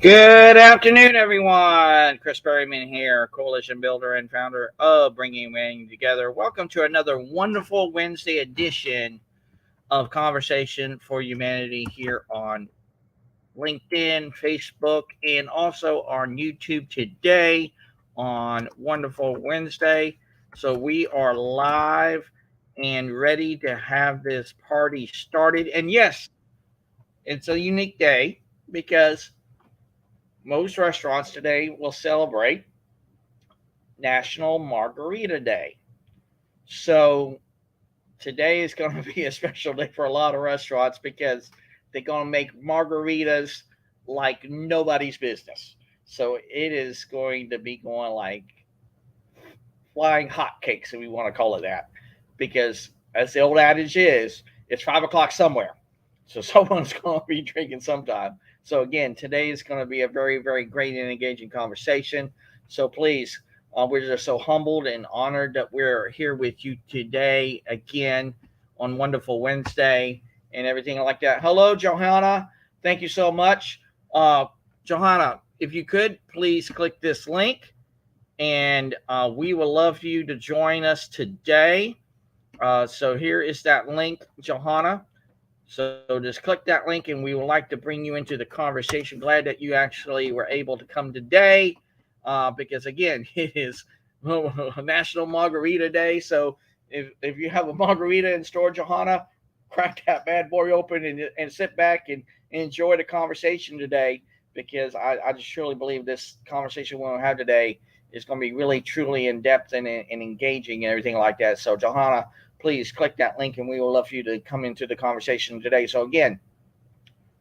Good afternoon, everyone. Chris Berryman here, coalition builder and founder of Bringing Humanity Together. Welcome to another wonderful Wednesday edition of Conversation for Humanity here on LinkedIn, Facebook, and also on YouTube today on Wonderful Wednesday. So we are live and ready to have this party started. And yes, it's a unique day because most restaurants today will celebrate National Margarita Day. So today is going to be a special day for a lot of restaurants because they're going to make margaritas like nobody's business. So it is going to be going like flying hotcakes, if we want to call it that, because as the old adage is, it's 5 o'clock somewhere. So someone's going to be drinking sometime. So again, today is going to be a very, very great and engaging conversation. So please, we're just so humbled and honored that we're here with you today again on Wonderful Wednesday and everything like that. Hello, Johanna. Thank you so much. Johanna, if you could, please click this link and we would love for you to join us today. So here is that link, Johanna. So just click that link and we would like to bring you into the conversation. Glad that you actually were able to come today because, again, it is National Margarita Day. So if you have a margarita in store, Johanna, crack that bad boy open and sit back and enjoy the conversation today because I just truly believe this conversation we'll have today is going to be really, truly in-depth and engaging and everything like that. So, Johanna, please click that link and we will love for you to come into the conversation today. So again,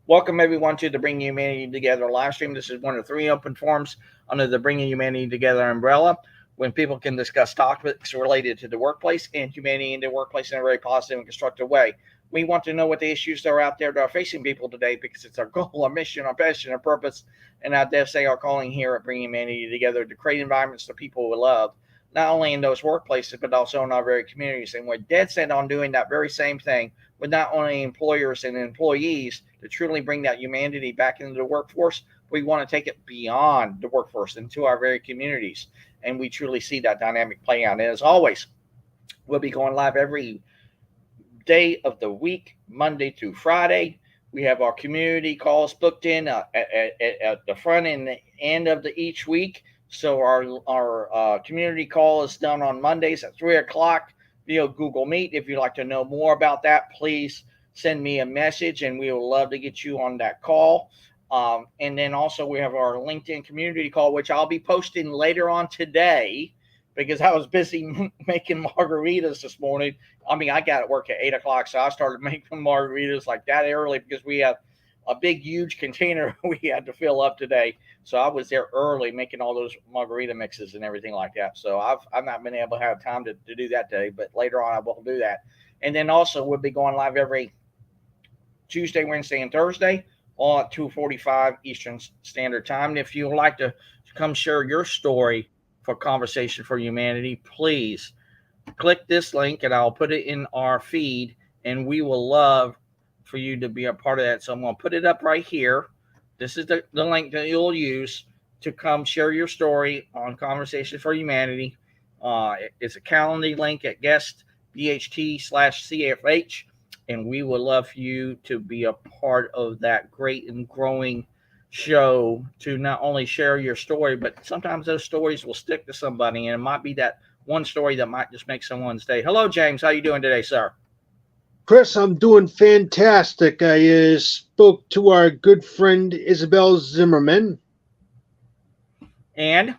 welcome everyone to the Bringing Humanity Together live stream. This is one of 3 open forums under the Bringing Humanity Together umbrella when people can discuss topics related to the workplace and humanity in the workplace in a very positive and constructive way. We want to know what the issues that are out there that are facing people today because it's our goal, our mission, our passion, our purpose, and I dare say our calling here at Bringing Humanity Together to create environments that people will love, not only in those workplaces, but also in our very communities. And we're dead set on doing that very same thing with not only employers and employees to truly bring that humanity back into the workforce. We want to take it beyond the workforce into our very communities. And we truly see that dynamic play out. And as always, we'll be going live every day of the week, Monday through Friday. We have our community calls booked in at the front and the end of each week. So our community call is done on Mondays at 3 o'clock via Google Meet. If you'd like to know more about that, please send me a message and we would love to get you on that call. And then also we have our LinkedIn community call, which I'll be posting later on today because I was busy making margaritas this morning. I mean, I got to work at 8 o'clock, so I started making margaritas like that early because we have a big, huge container we had to fill up today. So I was there early making all those margarita mixes and everything like that. So I've not been able to have time to do that today, but later on I will do that. And then also we'll be going live every Tuesday, Wednesday, and Thursday all at 2:45 Eastern Standard Time. And if you would like to come share your story for Conversation for Humanity, please click this link and I'll put it in our feed and we will love for you to be a part of that. So I'm going to put it up right here. This is the link that you'll use to come share your story on Conversation for Humanity. It's a Calendly link at guest BHT/CFH, and we would love for you to be a part of that great and growing show to not only share your story, but sometimes those stories will stick to somebody, and it might be that one story that might just make someone's day. Hello, James. How you doing today, sir? Chris, I'm doing fantastic. I spoke to our good friend Isabel Zimmerman. And?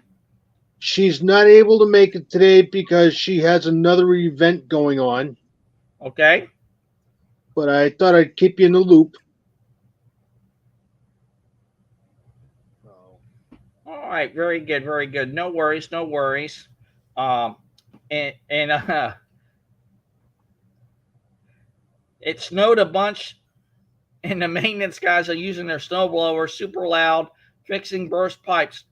She's not able to make it today because she has another event going on. Okay. But I thought I'd keep you in the loop. All right. Very good. Very good. No worries. No worries. And it snowed a bunch, and the maintenance guys are using their snowblower super loud, fixing burst pipes.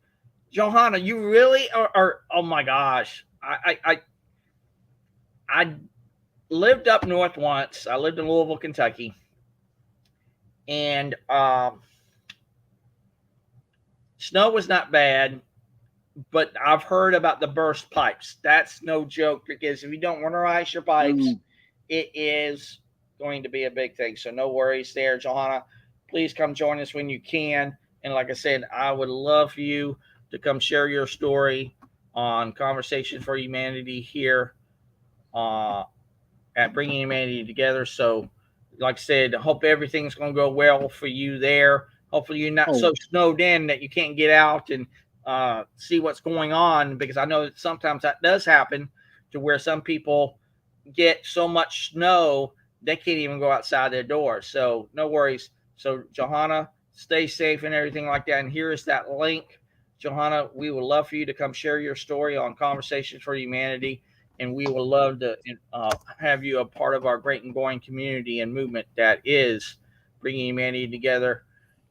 Johanna, you really are oh my gosh. I lived up north once. I lived in Louisville, Kentucky. And snow was not bad, but I've heard about the burst pipes. That's no joke, because if you don't winterize your pipes, it is going to be a big thing. So no worries there, Johanna. Please come join us when you can. And like I said, I would love for you to come share your story on Conversation for Humanity here uh, at Bringing Humanity Together. So, like I said, I hope everything's going to go well for you there. Hopefully, you're not so snowed in that you can't get out and see what's going on, because I know that sometimes that does happen, to where some people get so much snow they can't even go outside their door. So, no worries. So, Johanna, stay safe and everything like that. And here is that link. Johanna, we would love for you to come share your story on Conversations for Humanity, and we would love to have you a part of our great and growing community and movement that is Bringing Humanity Together.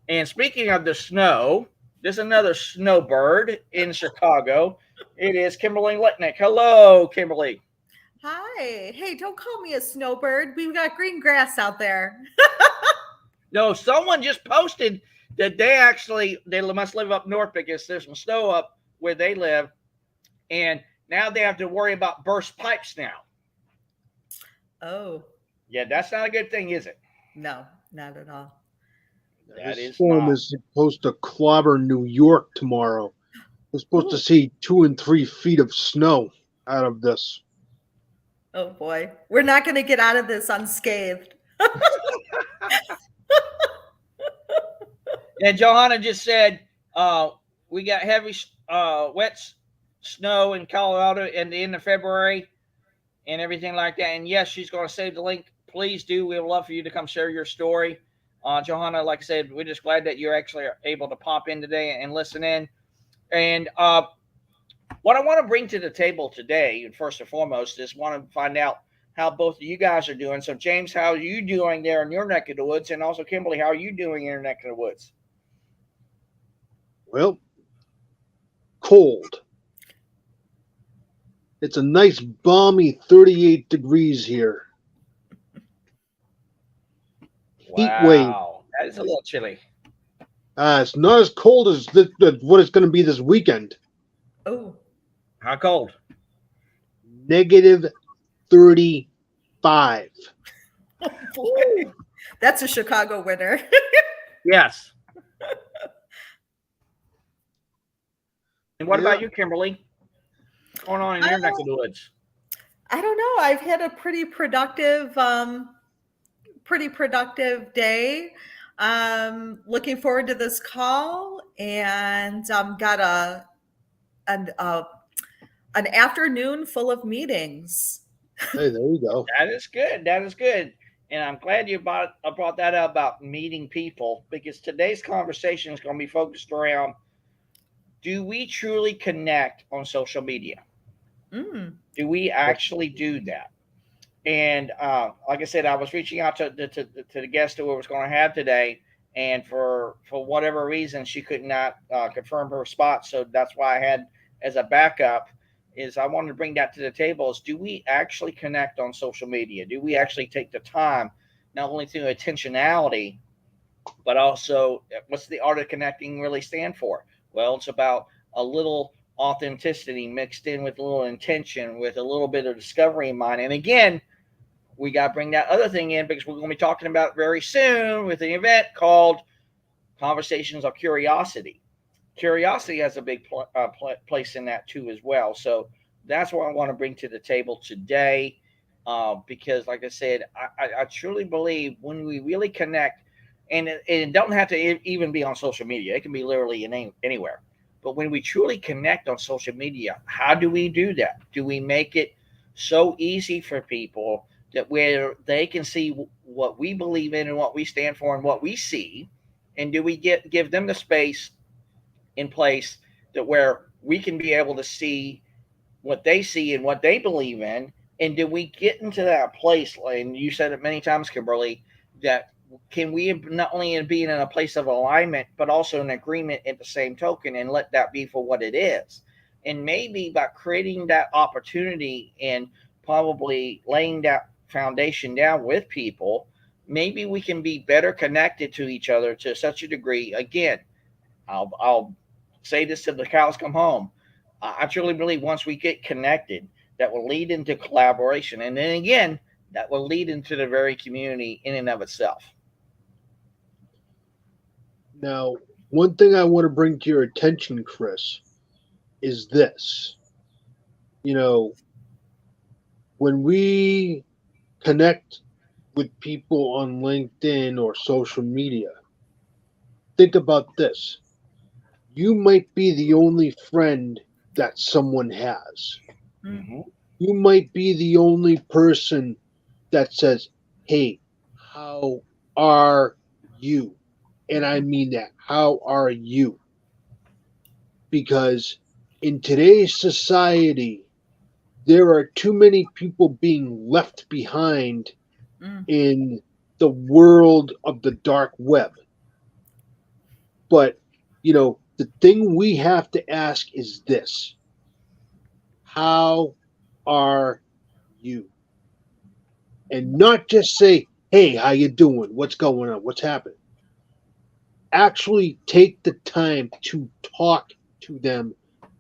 And speaking of the snow, there's another snowbird in Chicago. It is Kimberly Litnick. Hello, Kimberly. Hi. Hey, don't call me a snowbird. We've got green grass out there. No, someone just posted that they must live up north, because there's some snow up where they live, and now they have to worry about burst pipes now. Oh. Yeah, that's not a good thing, is it? No, not at all. This storm is supposed to clobber New York tomorrow. We're supposed to see 2 and 3 feet of snow out of this. Oh boy, we're not going to get out of this unscathed. And Johanna just said we got heavy wet snow in Colorado in the end of February and everything like that. And yes, she's going to save the link. Please do. We would love for you to come share your story. Johanna, like I said, we're just glad that you're actually able to pop in today and listen in. And what I want to bring to the table today, first and foremost, is want to find out how both of you guys are doing. So, James, how are you doing there in your neck of the woods? And also, Kimberly, how are you doing in your neck of the woods? Well, cold. It's a nice, balmy 38 degrees here. Heat wave. Wow, that is a little chilly. It's not as cold as what it's going to be this weekend. Oh. How cold? Negative 35. Oh boy. That's a Chicago winter. Yes. And what about you, Kimberly? What's going on in your neck of the woods? I don't know. I've had a pretty productive day. Looking forward to this call, and got an afternoon full of meetings. Hey, there you go. That is good. That is good. And I'm glad you brought that up about meeting people, because today's conversation is going to be focused around, do we truly connect on social media? Do we actually do that? And like I said, I was reaching out to the guest who I was going to have today, and for whatever reason, she could not confirm her spot. So that's why I had as a backup is I wanted to bring that to the table is, do we actually connect on social media? Do we actually take the time, not only through intentionality, but also what's the art of connecting really stand for? Well, it's about a little authenticity mixed in with a little intention, with a little bit of discovery in mind. And again, we got to bring that other thing in, because we're going to be talking about it very soon with an event called Conversations of Curiosity. Curiosity has a big place in that too as well. So that's what I want to bring to the table today, because like I said, I truly believe when we really connect, and it don't have to even be on social media. It can be literally anywhere. But when we truly connect on social media, how do we do that? Do we make it so easy for people that where they can see what we believe in and what we stand for and what we see? And do we give them the space in place that where we can be able to see what they see and what they believe in? And do we get into that place, and you said it many times, Kimberly, that can we not only be in a place of alignment, but also an agreement at the same token, and let that be for what it is? And maybe by creating that opportunity and probably laying that foundation down with people, maybe we can be better connected to each other to such a degree. Again, I'll say this till the cows come home. I truly believe once we get connected, that will lead into collaboration. And then again, that will lead into the very community in and of itself. Now, one thing I want to bring to your attention, Chris, is this. You know, when we connect with people on LinkedIn or social media, think about this. You might be the only friend that someone has. Mm-hmm. You might be the only person that says, hey, how are you? And I mean that. How are you? Because in today's society, there are too many people being left behind in the world of the dark web. But, you know, the thing we have to ask is this. How are you? And not just say, hey, how you doing? What's going on? What's happening? Actually take the time to talk to them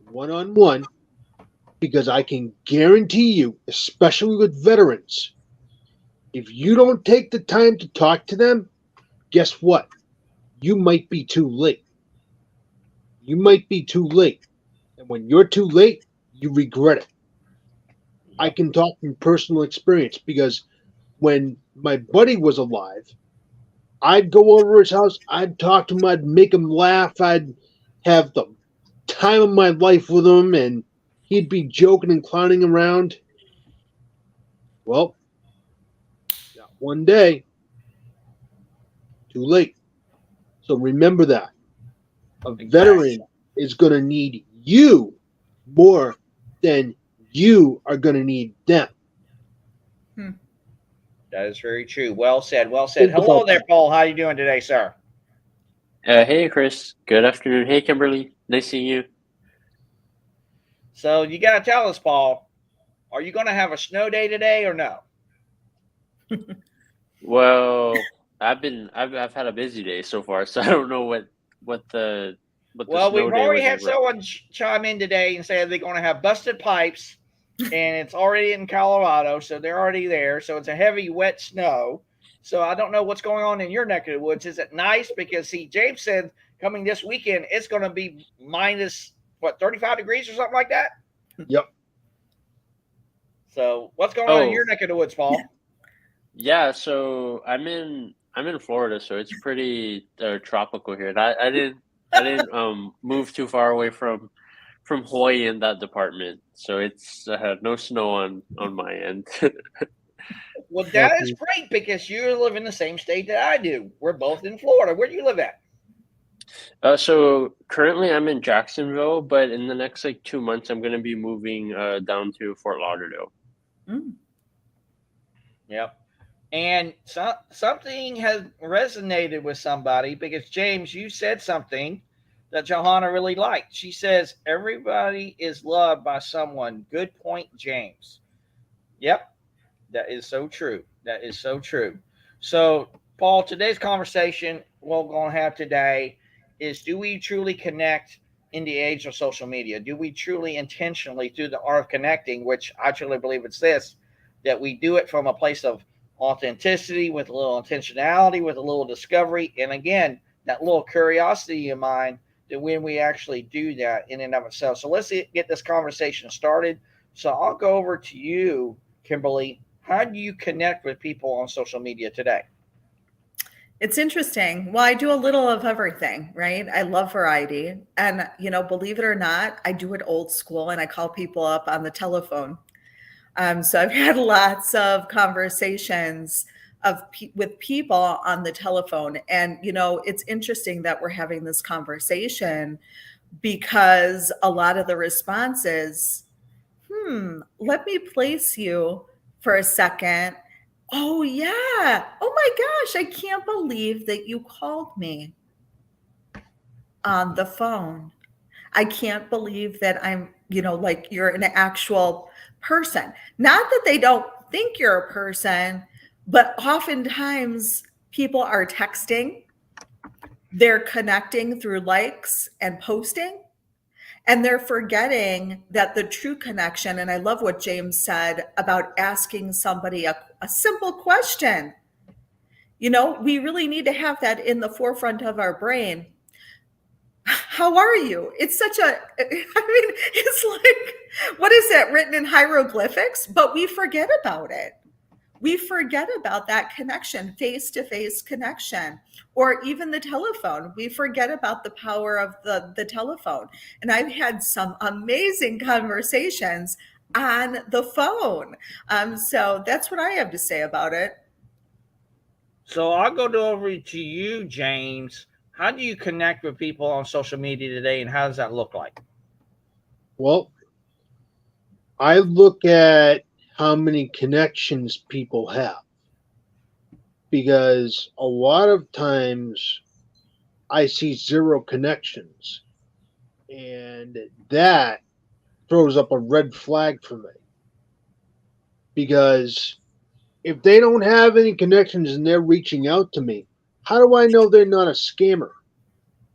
one-on-one, because I can guarantee you, especially with veterans, if you don't take the time to talk to them, guess what? You might be too late. You might be too late. And when you're too late, you regret it. I can talk from personal experience, because when my buddy was alive, I'd go over his house, I'd talk to him, I'd make him laugh, I'd have the time of my life with him, and he'd be joking and clowning around. Well, one day, too late. So remember that. A veteran is going to need you more than you are going to need them. That is very true. Well said. Well said. Hello there, Paul. How are you doing today, sir? Hey, Chris. Good afternoon. Hey, Kimberly. Nice seeing you. So you got to tell us, Paul, are you going to have a snow day today or no? Well, I've had a busy day so far, so I don't know what the well, snow we've day already was had over. someone chime in today and say they're going to have busted pipes, and it's already in Colorado, so they're already there. So it's a heavy, wet snow. So I don't know what's going on in your neck of the woods. Is it nice? Because see, James said coming this weekend it's going to be minus 35 degrees or something like that. Yep. So what's going on in your neck of the woods, Paul? Yeah, so I'm in Florida, so it's pretty tropical here. I didn't move too far away from Hawaii in that department, so it's no snow on my end. Well, that is great, because you live in the same state that I do. We're both in Florida. Where do you live at? So currently I'm in Jacksonville, but in the next 2 months I'm going to be moving down to Fort Lauderdale. Yep. And something has resonated with somebody, because James, you said something that Johanna really liked. She says, everybody is loved by someone. Good point, James. Yep. That is so true. That is so true. So, Paul, today's conversation we're going to have today is, do we truly connect in the age of social media? Do we truly intentionally, through the art of connecting, which I truly believe it's this, that we do it from a place of authenticity, with a little intentionality, with a little discovery, and again, that little curiosity in mind, that when we actually do that in and of itself. So let's get this conversation started. So I'll go over to you, Kimberly. How do you connect with people on social media today? It's interesting. Well, I do a little of everything, right? I love variety. And, believe it or not, I do it old school, and I call people up on the telephone. So I've had lots of conversations with people on the telephone. And, it's interesting that we're having this conversation, because a lot of the responses, let me place you for a second. Oh, yeah. Oh, my gosh. I can't believe that you called me on the phone. I can't believe that I'm, you're an actual person. Not that they don't think you're a person, but oftentimes people are texting. They're connecting through likes and posting. And they're forgetting that the true connection, and I love what James said about asking somebody a simple question. You know, we really need to have that in the forefront of our brain. How are you? It's such a, I mean, it's like, what is that written in hieroglyphics? But we forget about it. We forget about that connection, face-to-face connection, or even the telephone. We forget about the power of the telephone. And I've had some amazing conversations on the phone. So that's what I have to say about it. So I'll go over to you, James. How do you connect with people on social media today, and how does that look like? Well, I look at how many connections people have, because a lot of times I see zero connections, and that throws up a red flag for me. Because if they don't have any connections and they're reaching out to me, how do I know they're not a scammer?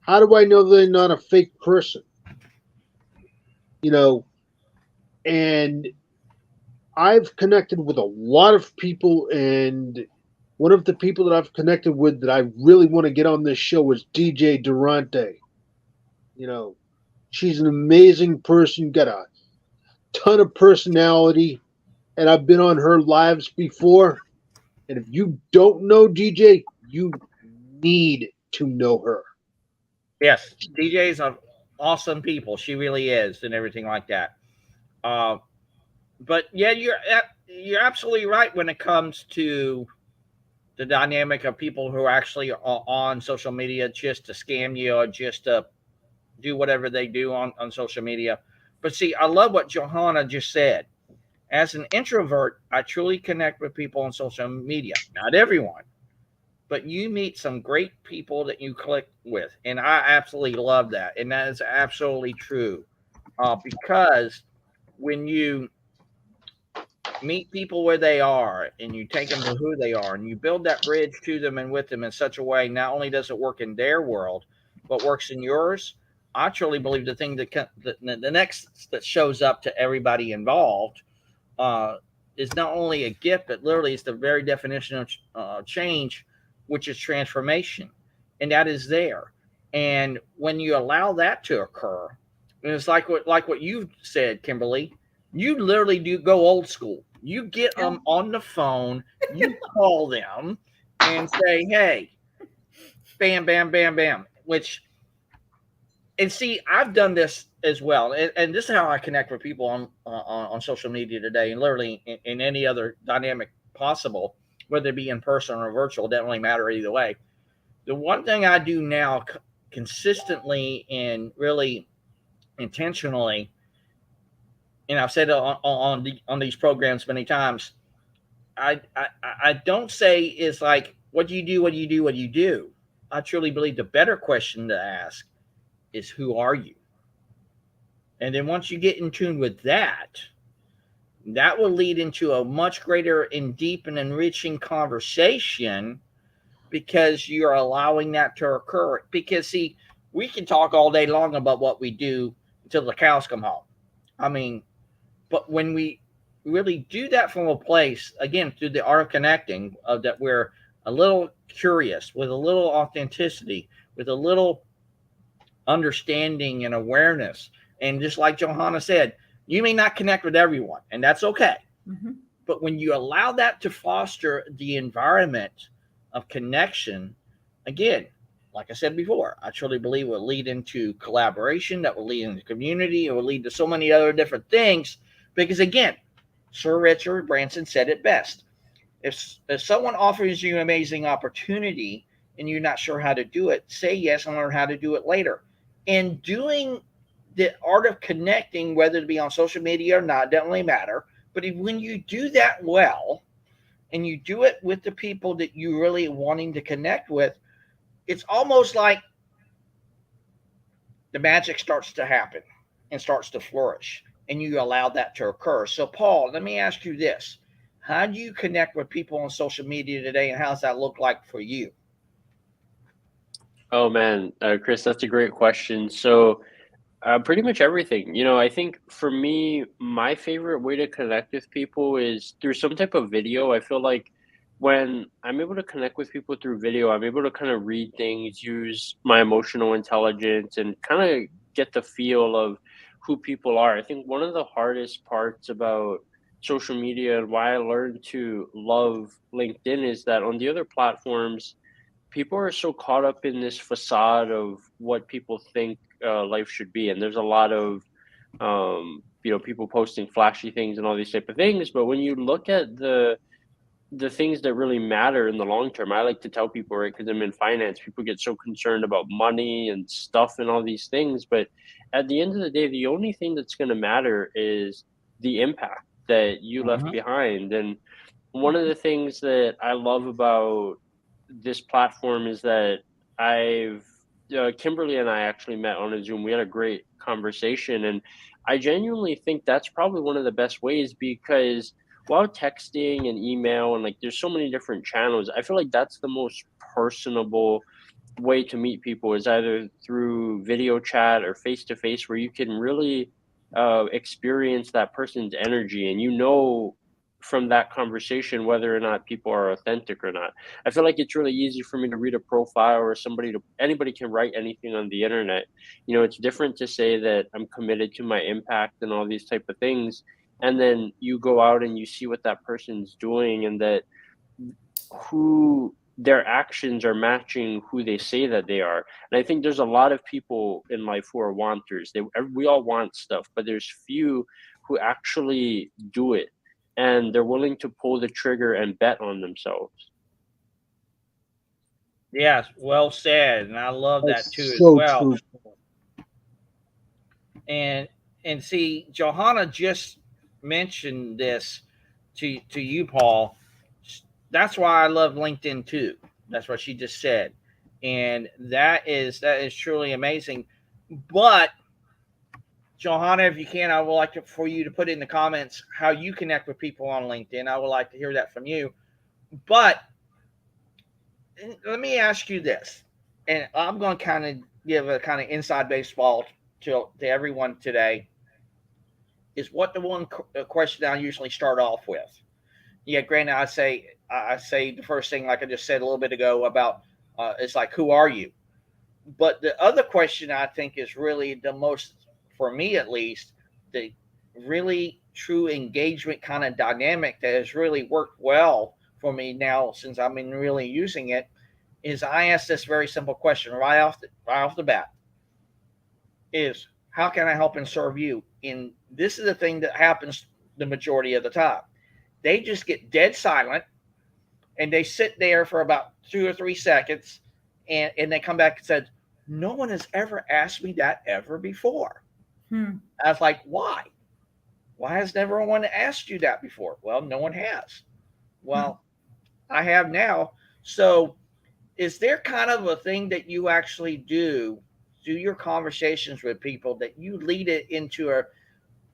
How do I know they're not a fake person? You know, and I've connected with a lot of people, and one of the people that I've connected with that I really want to get on this show is DJ Durante. You know, she's an amazing person, got a ton of personality, and I've been on her lives before. And if you don't know DJ, you need to know her. Yes, DJ's an awesome people. She really is, and everything like that. Uh, but yeah, you're absolutely right when it comes to the dynamic of people who are actually on social media just to scam you or just to do whatever they do on social media. But see, I love what Johanna just said. As an introvert, I truly connect with people on social media. Not everyone, but you meet some great people that you click with. And I absolutely love that. And that is absolutely true. Because when you meet people where they are and you take them to who they are and you build that bridge to them and with them in such a way, not only does it work in their world, but works in yours. I truly believe the thing the next that shows up to everybody involved uh, is not only a gift, but literally it's the very definition of change, which is transformation. And that is there. And when you allow that to occur, and it's like what you said, Kimberly, you literally do go old school. You get them on the phone, you call them and say, hey, bam, bam, bam, bam, which, and see, I've done this as well. And this is how I connect with people on social media today, and literally in any other dynamic possible, whether it be in person or virtual, doesn't really matter either way. The one thing I do now consistently and really intentionally, and I've said it on these programs many times, I don't say is like, what do you do? What do you do? What do you do? I truly believe the better question to ask is, who are you? And then once you get in tune with that, that will lead into a much greater and deep and enriching conversation, because you're allowing that to occur. Because see, we can talk all day long about what we do until the cows come home. I mean, but when we really do that from a place, again, through the art of connecting, that we're a little curious, with a little authenticity, with a little understanding and awareness. And just like Johanna said, you may not connect with everyone, and that's okay. Mm-hmm. But when you allow that to foster the environment of connection, again, like I said before, I truly believe it will lead into collaboration, that will lead into community, it will lead to so many other different things. Because again, Sir Richard Branson said it best. If someone offers you an amazing opportunity and you're not sure how to do it, say yes and learn how to do it later. And doing the art of connecting, whether it be on social media or not, doesn't really matter. But when you do that well, and you do it with the people that you really wanting to connect with, it's almost like the magic starts to happen and starts to flourish, and you allow that to occur. So, Paul, let me ask you this. How do you connect with people on social media today, and how does that look like for you? Oh, man, Chris, that's a great question. So Pretty much everything. I think for me, my favorite way to connect with people is through some type of video. I feel like when I'm able to connect with people through video, I'm able to kind of read things, use my emotional intelligence, and kind of get the feel of who people are. I think one of the hardest parts about social media and why I learned to love LinkedIn is that on the other platforms, people are so caught up in this facade of what people think life should be, and there's a lot of people posting flashy things and all these type of things. But when you look at the things that really matter in the long term, I like to tell people, right, because I'm in finance, people get so concerned about money and stuff and all these things, but at the end of the day, the only thing that's going to matter is the impact that you left Mhm. behind. And one of the things that I love about this platform is that I've Kimberly and I actually met on a Zoom. We had a great conversation, and I genuinely think that's probably one of the best ways because while texting and email and like there's so many different channels, I feel like that's the most personable way to meet people is either through video chat or face to face, where you can really experience that person's energy and from that conversation whether or not people are authentic or not. I feel like it's really easy for me to read a profile or anybody can write anything on the internet. It's different to say that I'm committed to my impact and all these type of things, and then you go out and you see what that person's doing and that who their actions are matching who they say that they are. And I think there's a lot of people in life who are wanters. We all want stuff, but there's few who actually do it, and they're willing to pull the trigger and bet on themselves. Yes, well said, and I love that too That's as so well. true. And see, Johanna just mentioned this to you, Paul. That's why I love LinkedIn too. That's what she just said, and that is truly amazing. But Johanna, if you can, I would like for you to put in the comments how you connect with people on LinkedIn. I would like to hear that from you. But let me ask you this, and I'm going to kind of give a kind of inside baseball to everyone today. Is what the one question I usually start off with. Yeah, granted, I say the first thing like I just said a little bit ago about it's like who are you? But the other question I think is really the most, for me at least, the really true engagement kind of dynamic that has really worked well for me now since I've been really using it is I ask this very simple question right off the bat is how can I help and serve you? And this is the thing that happens the majority of the time. They just get dead silent and they sit there for about 2 or 3 seconds and they come back and said, no one has ever asked me that ever before. I was like, why? Why has never one asked you that before? Well, no one has. Well, I have now. So is there kind of a thing that you actually do your conversations with people that you lead it into a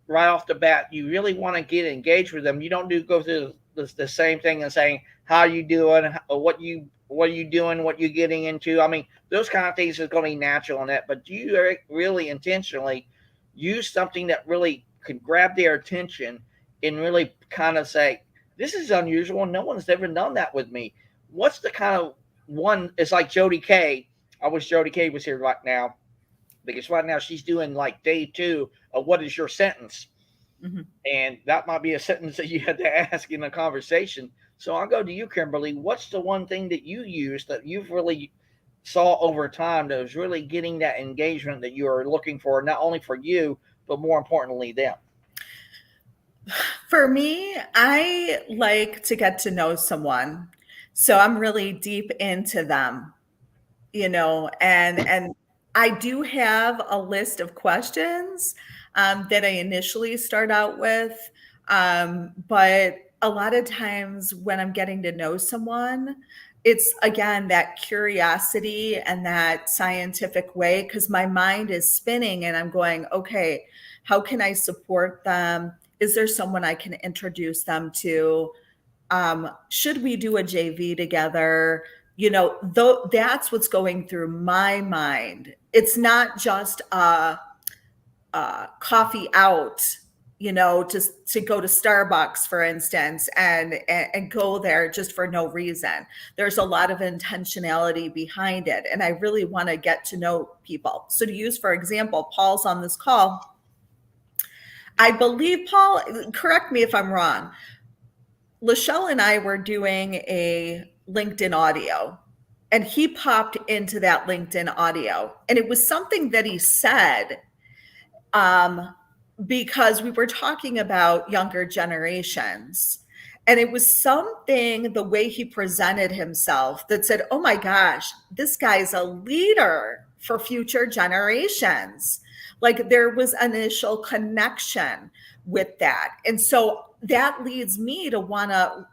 right off the bat, you really want to get engaged with them. You don't go through the same thing and saying how you doing, what are you doing, what you getting into. I mean, those kind of things is going to be natural in that. But do you really intentionally use something that really could grab their attention and really kind of say, this is unusual. No one's ever done that with me. What's the kind of one? It's like Jody Kay. I wish Jody Kay was here right now because right now she's doing like day 2 of what is your sentence. Mm-hmm. And that might be a sentence that you had to ask in a conversation. So I'll go to you, Kimberly. What's the one thing that you use that you've really saw over time that was really getting that engagement that you are looking for, not only for you, but more importantly, them? For me, I like to get to know someone. So I'm really deep into them, and I do have a list of questions that I initially start out with. But a lot of times when I'm getting to know someone, it's again that curiosity and that scientific way, because my mind is spinning and I'm going, okay, how can I support them? Is there someone I can introduce them to? Should we do a JV together? That's what's going through my mind. It's not just coffee out, to go to Starbucks, for instance, and go there just for no reason. There's a lot of intentionality behind it. And I really want to get to know people. So to use, for example, Paul's on this call. I believe, Paul, correct me if I'm wrong, Lachelle and I were doing a LinkedIn audio, and he popped into that LinkedIn audio. And it was something that he said, because we were talking about younger generations. And it was something, the way he presented himself, that said, oh my gosh, this guy's a leader for future generations. Like, there was initial connection with that. And so that leads me to want to,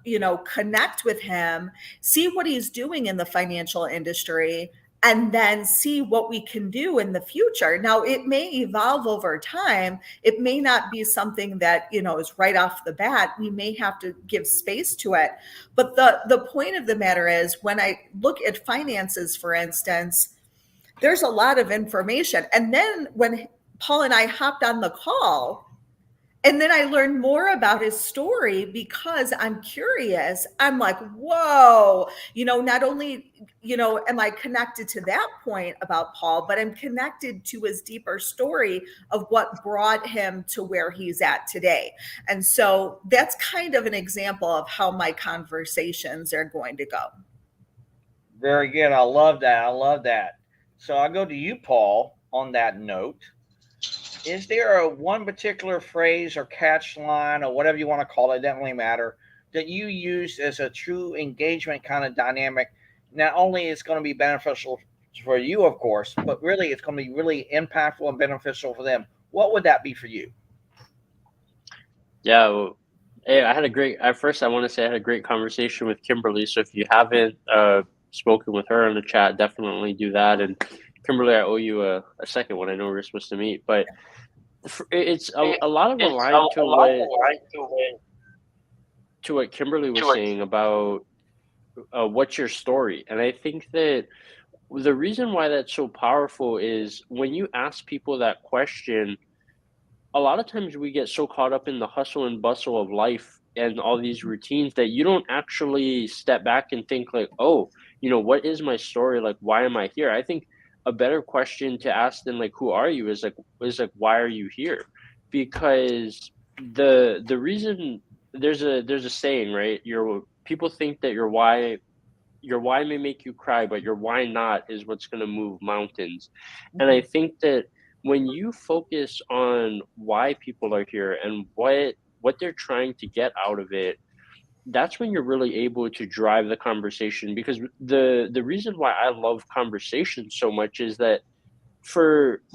connect with him, see what he's doing in the financial industry, and then see what we can do in the future. Now, it may evolve over time. It may not be something that, is right off the bat. We may have to give space to it. But the point of the matter is, when I look at finances, for instance, there's a lot of information. And then when Paul and I hopped on the call, and then I learned more about his story because I'm curious. I'm like, whoa, not only, am I connected to that point about Paul, but I'm connected to his deeper story of what brought him to where he's at today. And so that's kind of an example of how my conversations are going to go. Very good. I love that. So I'll go to you, Paul, on that note. Is there one particular phrase or catch line or whatever you want to call it, doesn't really matter, that you use as a true engagement kind of dynamic? Not only is going to be beneficial for you, of course, but really it's going to be really impactful and beneficial for them. What would that be for you? Yeah, well, hey, I want to say I had a great conversation with Kimberly. So if you haven't spoken with her in the chat, definitely do that. And Kimberly, I owe you a second one. I know we're supposed to meet, but it's a lot of aligned to what Kimberly was saying about what's your story. And I think that the reason why that's so powerful is when you ask people that question, a lot of times we get so caught up in the hustle and bustle of life and all these routines that you don't actually step back and think like, oh, what is my story? Like, why am I here? I think a better question to ask than like, who are you, is like, why are you here? Because the reason, there's a saying, right? People think that your why may make you cry, but your why not is what's going to move mountains. And I think that when you focus on why people are here and what they're trying to get out of it, that's when you're really able to drive the conversation. Because the reason why I love conversation so much is that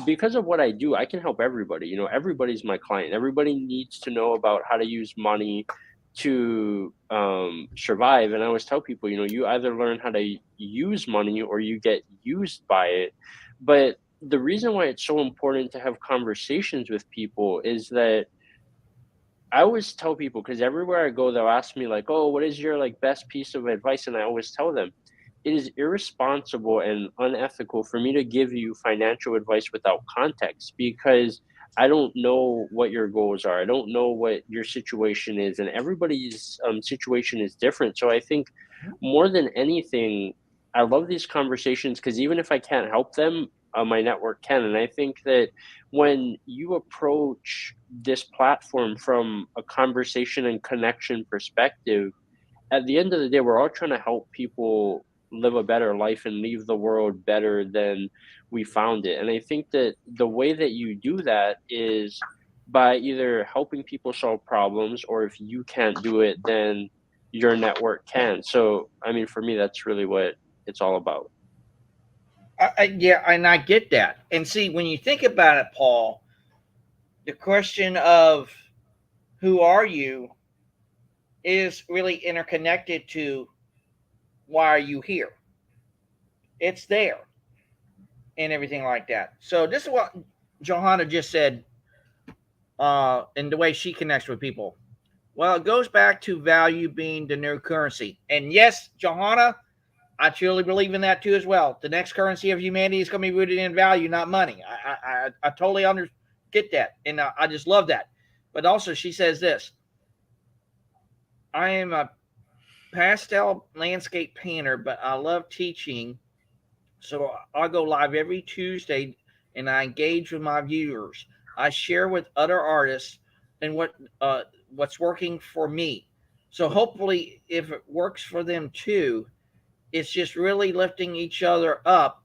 because of what I do, I can help everybody. Everybody's my client. Everybody needs to know about how to use money to survive. And I always tell people, you either learn how to use money or you get used by it. But the reason why it's so important to have conversations with people is that I always tell people, because everywhere I go, they'll ask me like, oh, what is your like best piece of advice? And I always tell them, it is irresponsible and unethical for me to give you financial advice without context, because I don't know what your goals are. I don't know what your situation is, and everybody's situation is different. So I think more than anything, I love these conversations because even if I can't help them, my network can. And I think that when you approach this platform from a conversation and connection perspective, at the end of the day, we're all trying to help people live a better life and leave the world better than we found it. And I think that the way that you do that is by either helping people solve problems, or if you can't do it, then your network can. So, I mean, for me, that's really what it's all about. Yeah, and I get that. And see, when you think about it, Paul, the question of who are you is really interconnected to why are you here? It's there and everything like that. So this is what Johanna just said, and the way she connects with people. Well, it goes back to value being the new currency. And yes, Johanna, I truly believe in that too as well. The next currency of humanity is going to be rooted in value, not money. I totally get that. And I just love that. But also, she says this: I am a pastel landscape painter, but I love teaching. So I go live every Tuesday and I engage with my viewers. I share with other artists and what's working for me. So hopefully, if it works for them too, it's just really lifting each other up.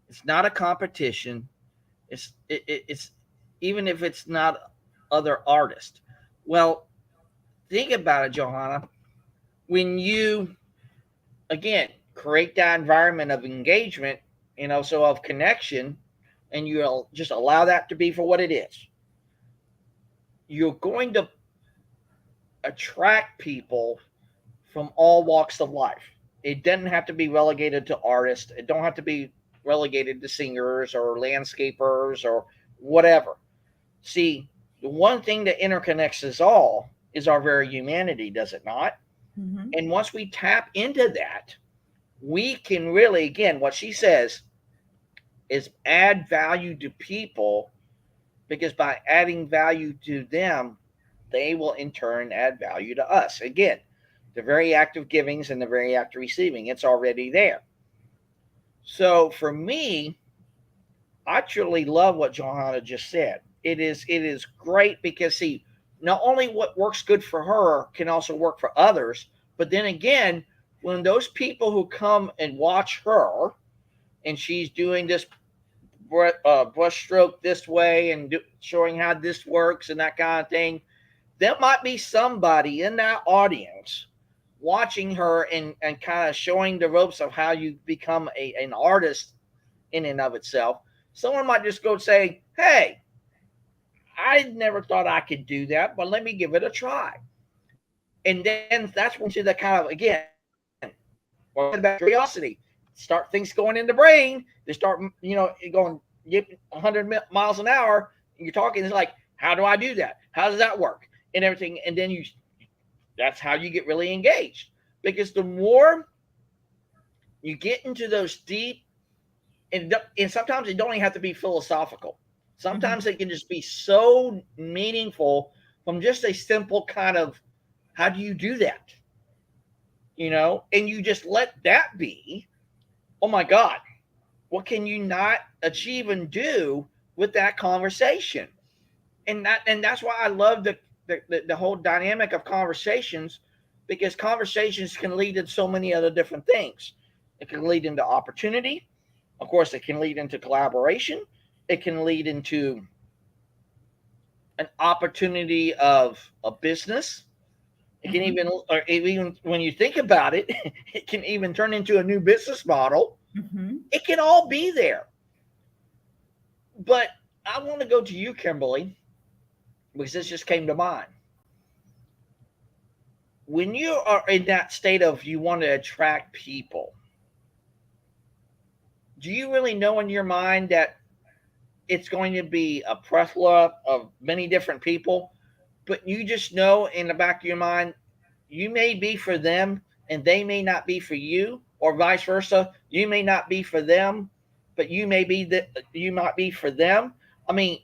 It's not a competition. It's even if it's not other artists. Well, think about it, Johanna. When you again create that environment of engagement, so of connection, and you'll just allow that to be for what it is, you're going to attract people from all walks of life. It doesn't have to be relegated to artists. It don't have to be relegated to singers or landscapers or whatever. See, the one thing that interconnects us all is our very humanity, does it not? Mm-hmm. And once we tap into that, we can really, again, what she says is add value to people, because by adding value to them, they will in turn add value to us. Again, the very act of giving and the very act of receiving, it's already there. So for me, I truly love what Johanna just said. It is great because, see, not only what works good for her can also work for others, but then again, when those people who come and watch her and she's doing this brush stroke this way and showing how this works and that kind of thing, there might be somebody in that audience watching her and kind of showing the ropes of how you become an artist in and of itself. Someone might just go say, hey, I never thought I could do that, but let me give it a try. And then that's when you the kind of, again, about curiosity, start things going in the brain. They start, going 100 miles an hour. And you're talking, it's like, how do I do that? How does that work? And everything. And then that's how you get really engaged. Because the more you get into those deep, and sometimes it don't even have to be philosophical. Sometimes it can just be so meaningful from just a simple kind of, how do you do that? And you just let that be, oh my God, what can you not achieve and do with that conversation? And that's why I love the whole dynamic of conversations, because conversations can lead to so many other different things. It can lead into opportunity. Of course, it can lead into collaboration. It can lead into an opportunity of a business. It can even when you think about it, it can even turn into a new business model. Mm-hmm. It can all be there. But I want to go to you, Kimberly, because this just came to mind. When you are in that state of you want to attract people, do you really know in your mind that it's going to be a plethora of many different people, but you just know in the back of your mind, you may be for them and they may not be for you, or vice versa. You may not be for them, but you might be for them. I mean,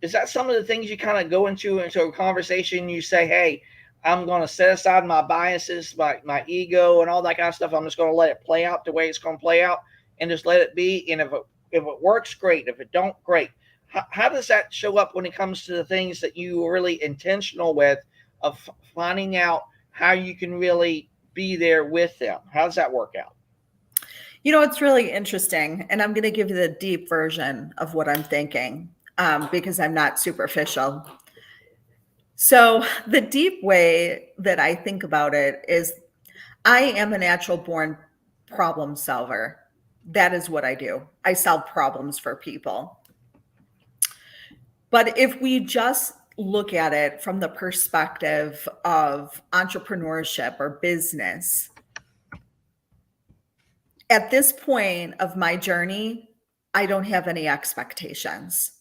is that some of the things you kind of go into a conversation? You say, hey, I'm going to set aside my biases, my ego and all that kind of stuff. I'm just going to let it play out the way it's going to play out and just let it be. And if it works, great. If it don't, great. How does that show up when it comes to the things that you are really intentional with, of finding out how you can really be there with them? How does that work out? It's really interesting. And I'm going to give you the deep version of what I'm thinking, because I'm not superficial. So the deep way that I think about it is, I am a natural born problem solver. That is what I do. I solve problems for people. But if we just look at it from the perspective of entrepreneurship or business, at this point of my journey, I don't have any expectations.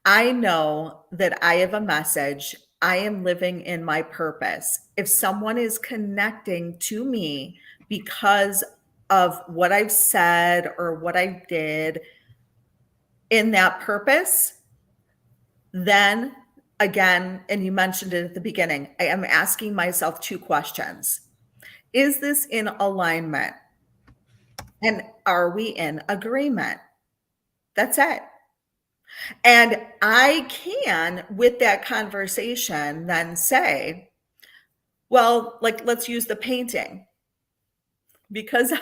I know that I have a message. I am living in my purpose. If someone is connecting to me because of what I've said or what I did in that purpose, Then again, and you mentioned it at the beginning, I am asking myself two questions. Is this in alignment? And are we in agreement? That's it. And I can, with that conversation, then say, well, like, let's use the painting because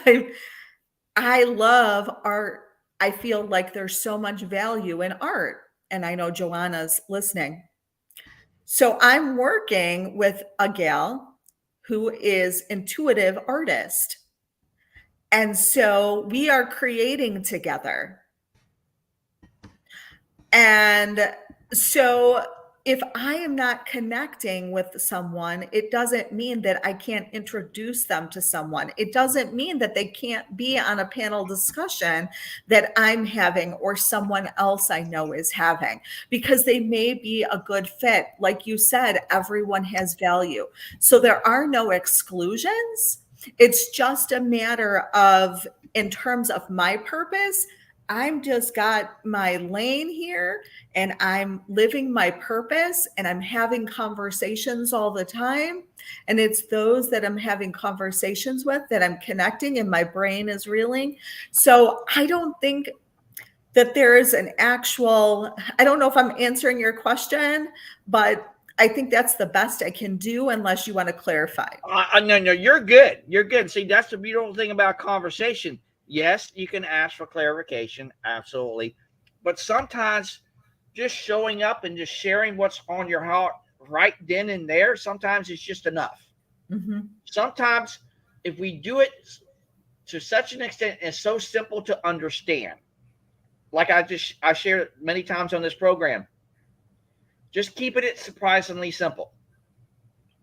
I love art. I feel like there's so much value in art. And I know Joanna's listening. So I'm working with a gal who is intuitive artist. And so we are creating together. And so if I am not connecting with someone, it doesn't mean that I can't introduce them to someone. It doesn't mean that they can't be on a panel discussion that I'm having or someone else I know is having, because they may be a good fit. Like you said, everyone has value. So there are no exclusions. It's just a matter of, in terms of my purpose, I'm just got my lane here and I'm living my purpose and I'm having conversations all the time. And it's those that I'm having conversations with that I'm connecting and my brain is reeling. So I don't think that there is an actual, I don't know if I'm answering your question, but I think that's the best I can do unless you want to clarify. No, you're good. You're good. See, that's the beautiful thing about conversation. Yes, you can ask for clarification, absolutely. But sometimes just showing up and just sharing what's on your heart right then and there, sometimes it's just enough. Mm-hmm. Sometimes if we do it to such an extent, it's so simple to understand. Like I shared many times on this program, just keeping it surprisingly simple.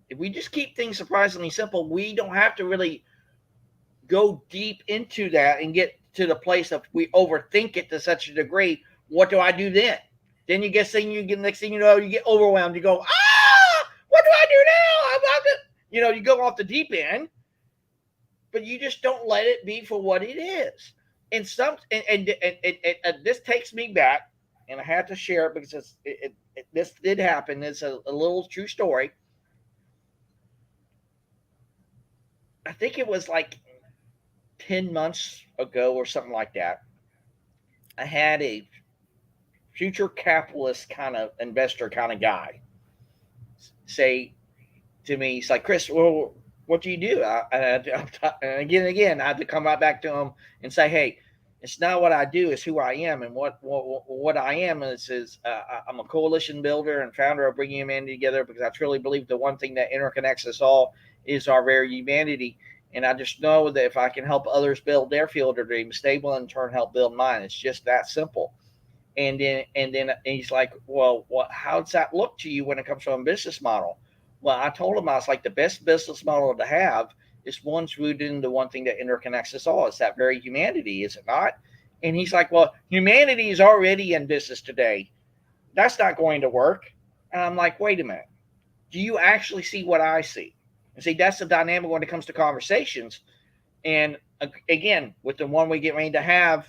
If we just keep things surprisingly simple, we don't have to really go deep into that and get to the place of we overthink it to such a degree. What do I do then? Then you get next thing you know, you get overwhelmed. You go, what do I do now? I'm about to, you go off the deep end, but you just don't let it be for what it is. And this takes me back, and I had to share it because this did happen. It's a little true story. I think it was like 10 months ago or something like that. I had a future capitalist kind of investor kind of guy say to me, he's like, Chris, well, what do you do? And again, I had to come right back to him and say, hey, it's not what I do, it's who I am. And what I am is I'm a coalition builder and founder of Bringing Humanity Together, because I truly believe the one thing that interconnects us all is our very humanity. And I just know that if I can help others build their field of dreams, they will in turn help build mine. It's just that simple. And then he's like, well, how does that look to you when it comes from a business model? Well, I told him, I was like, the best business model to have is one's rooted in the one thing that interconnects us all. It's that very humanity, is it not? And he's like, well, humanity is already in business today. That's not going to work. And I'm like, wait a minute. Do you actually see what I see? And see, that's the dynamic when it comes to conversations. And again, with the one we get ready to have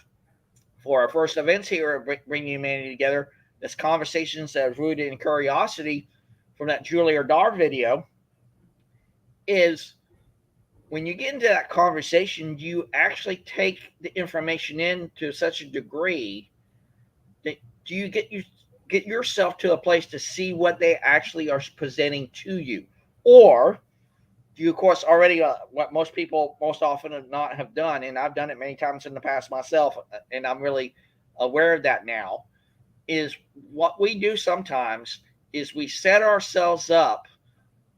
for our first events here at Bringing Humanity Together, this conversations that is rooted in curiosity from that Julia Dar video, is when you get into that conversation, you actually take the information in to such a degree that you get yourself to a place to see what they actually are presenting to you. Or you, of course, already what most people most often have done, and I've done it many times in the past myself, and I'm really aware of that now, is what we do sometimes is we set ourselves up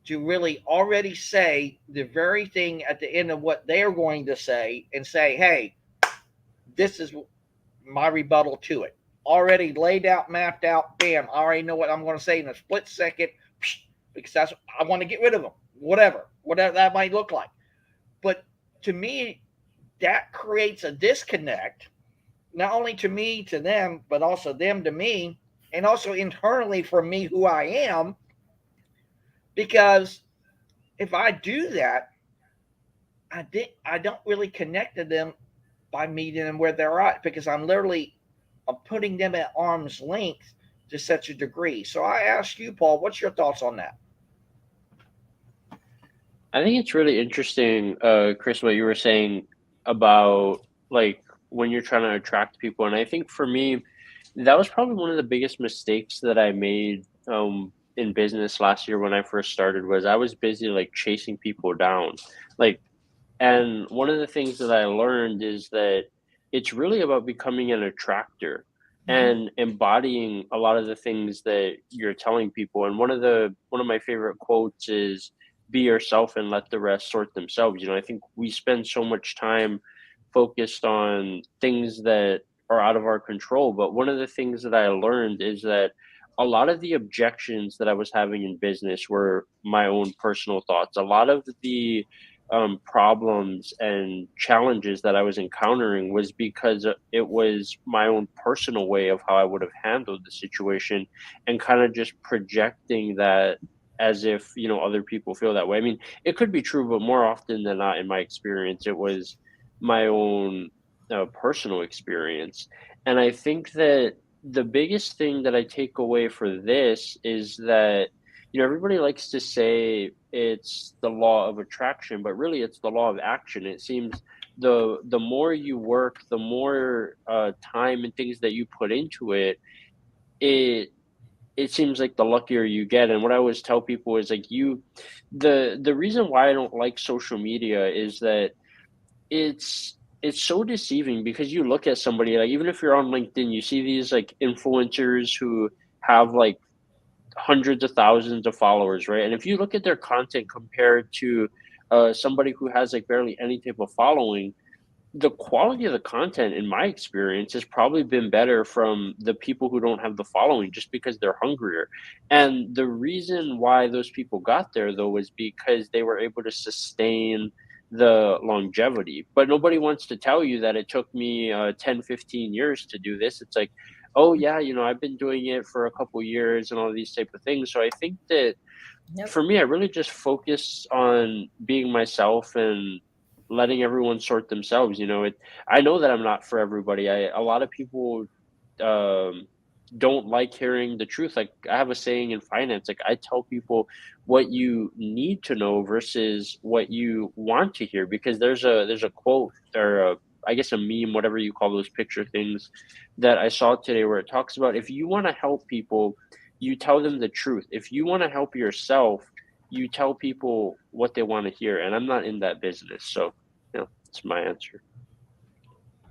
to really already say the very thing at the end of what they're going to say and say, hey, this is my rebuttal to it. Already laid out, mapped out, bam, I already know what I'm going to say in a split second, because that's, I want to get rid of them, whatever that might look like. But to me, that creates a disconnect, not only to me, to them, but also them to me, and also internally for me, who I am. Because if I do that, I don't really connect to them by meeting them where they're at, because I'm putting them at arm's length to such a degree. So I ask you, Paul, what's your thoughts on that? I think it's really interesting, Chris, what you were saying about like when you're trying to attract people. And I think for me, that was probably one of the biggest mistakes that I made in business last year when I first started was I was busy like chasing people down. Like, and one of the things that I learned is that it's really about becoming an attractor Mhm. and embodying a lot of the things that you're telling people. And one of my favorite quotes is be yourself and let the rest sort themselves. You know, I think we spend so much time focused on things that are out of our control. But one of the things that I learned is that a lot of the objections that I was having in business were my own personal thoughts. A lot of the problems and challenges that I was encountering was because it was my own personal way of how I would have handled the situation and kind of just projecting that as if, you know, other people feel that way. I mean, it could be true, but more often than not, in my experience, it was my own personal experience. And I think that the biggest thing that I take away for this is that you know, everybody likes to say it's the law of attraction, but really it's the law of action. It seems the more you work, the more time and things that you put into it, it it seems like the luckier you get. And what I always tell people is like the reason why I don't like social media is that it's so deceiving because you look at somebody like even if you're on LinkedIn, you see these like influencers who have like hundreds of thousands of followers, right? And if you look at their content compared to somebody who has like barely any type of following, the quality of the content, in my experience, has probably been better from the people who don't have the following just because they're hungrier. And the reason why those people got there, though, was because they were able to sustain the longevity. But nobody wants to tell you that it took me 10, 15 years to do this. It's like, oh, yeah, you know, I've been doing it for a couple years and all these type of things. So I think that Yep. for me, I really just focus on being myself and letting everyone sort themselves. You know, I know that I'm not for everybody. A lot of people um, don't like hearing the truth. Like I have a saying in finance, like I tell people what you need to know versus what you want to hear, because there's a quote or I guess a meme, whatever you call those picture things that I saw today where it talks about if you want to help people, you tell them the truth. If you want to help yourself, you tell people what they want to hear. And I'm not in that business. So, you know, that's my answer.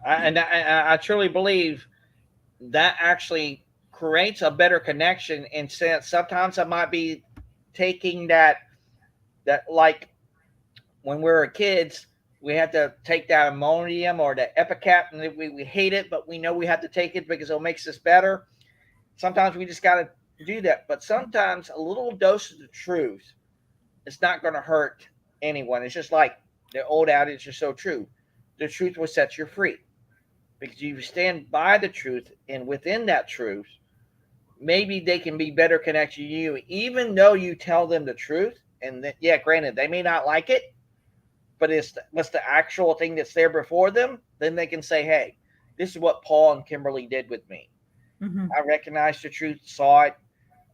I truly believe that actually creates a better connection. And since sometimes I might be taking that like when we were kids, we had to take that ammonium or the Epicap, and we hate it, but we know we have to take it because it makes us better. Sometimes we just got to do that. But sometimes a little dose of the truth is not going to hurt anyone. It's just like the old adage is so true. The truth will set you free because you stand by the truth, and within that truth, maybe they can be better connected to you, even though you tell them the truth. And yeah, granted, they may not like it, but it's what's the actual thing that's there before them. Then they can say, "Hey, this is what Paul and Kimberly did with me. Mhm. I recognized the truth, saw it.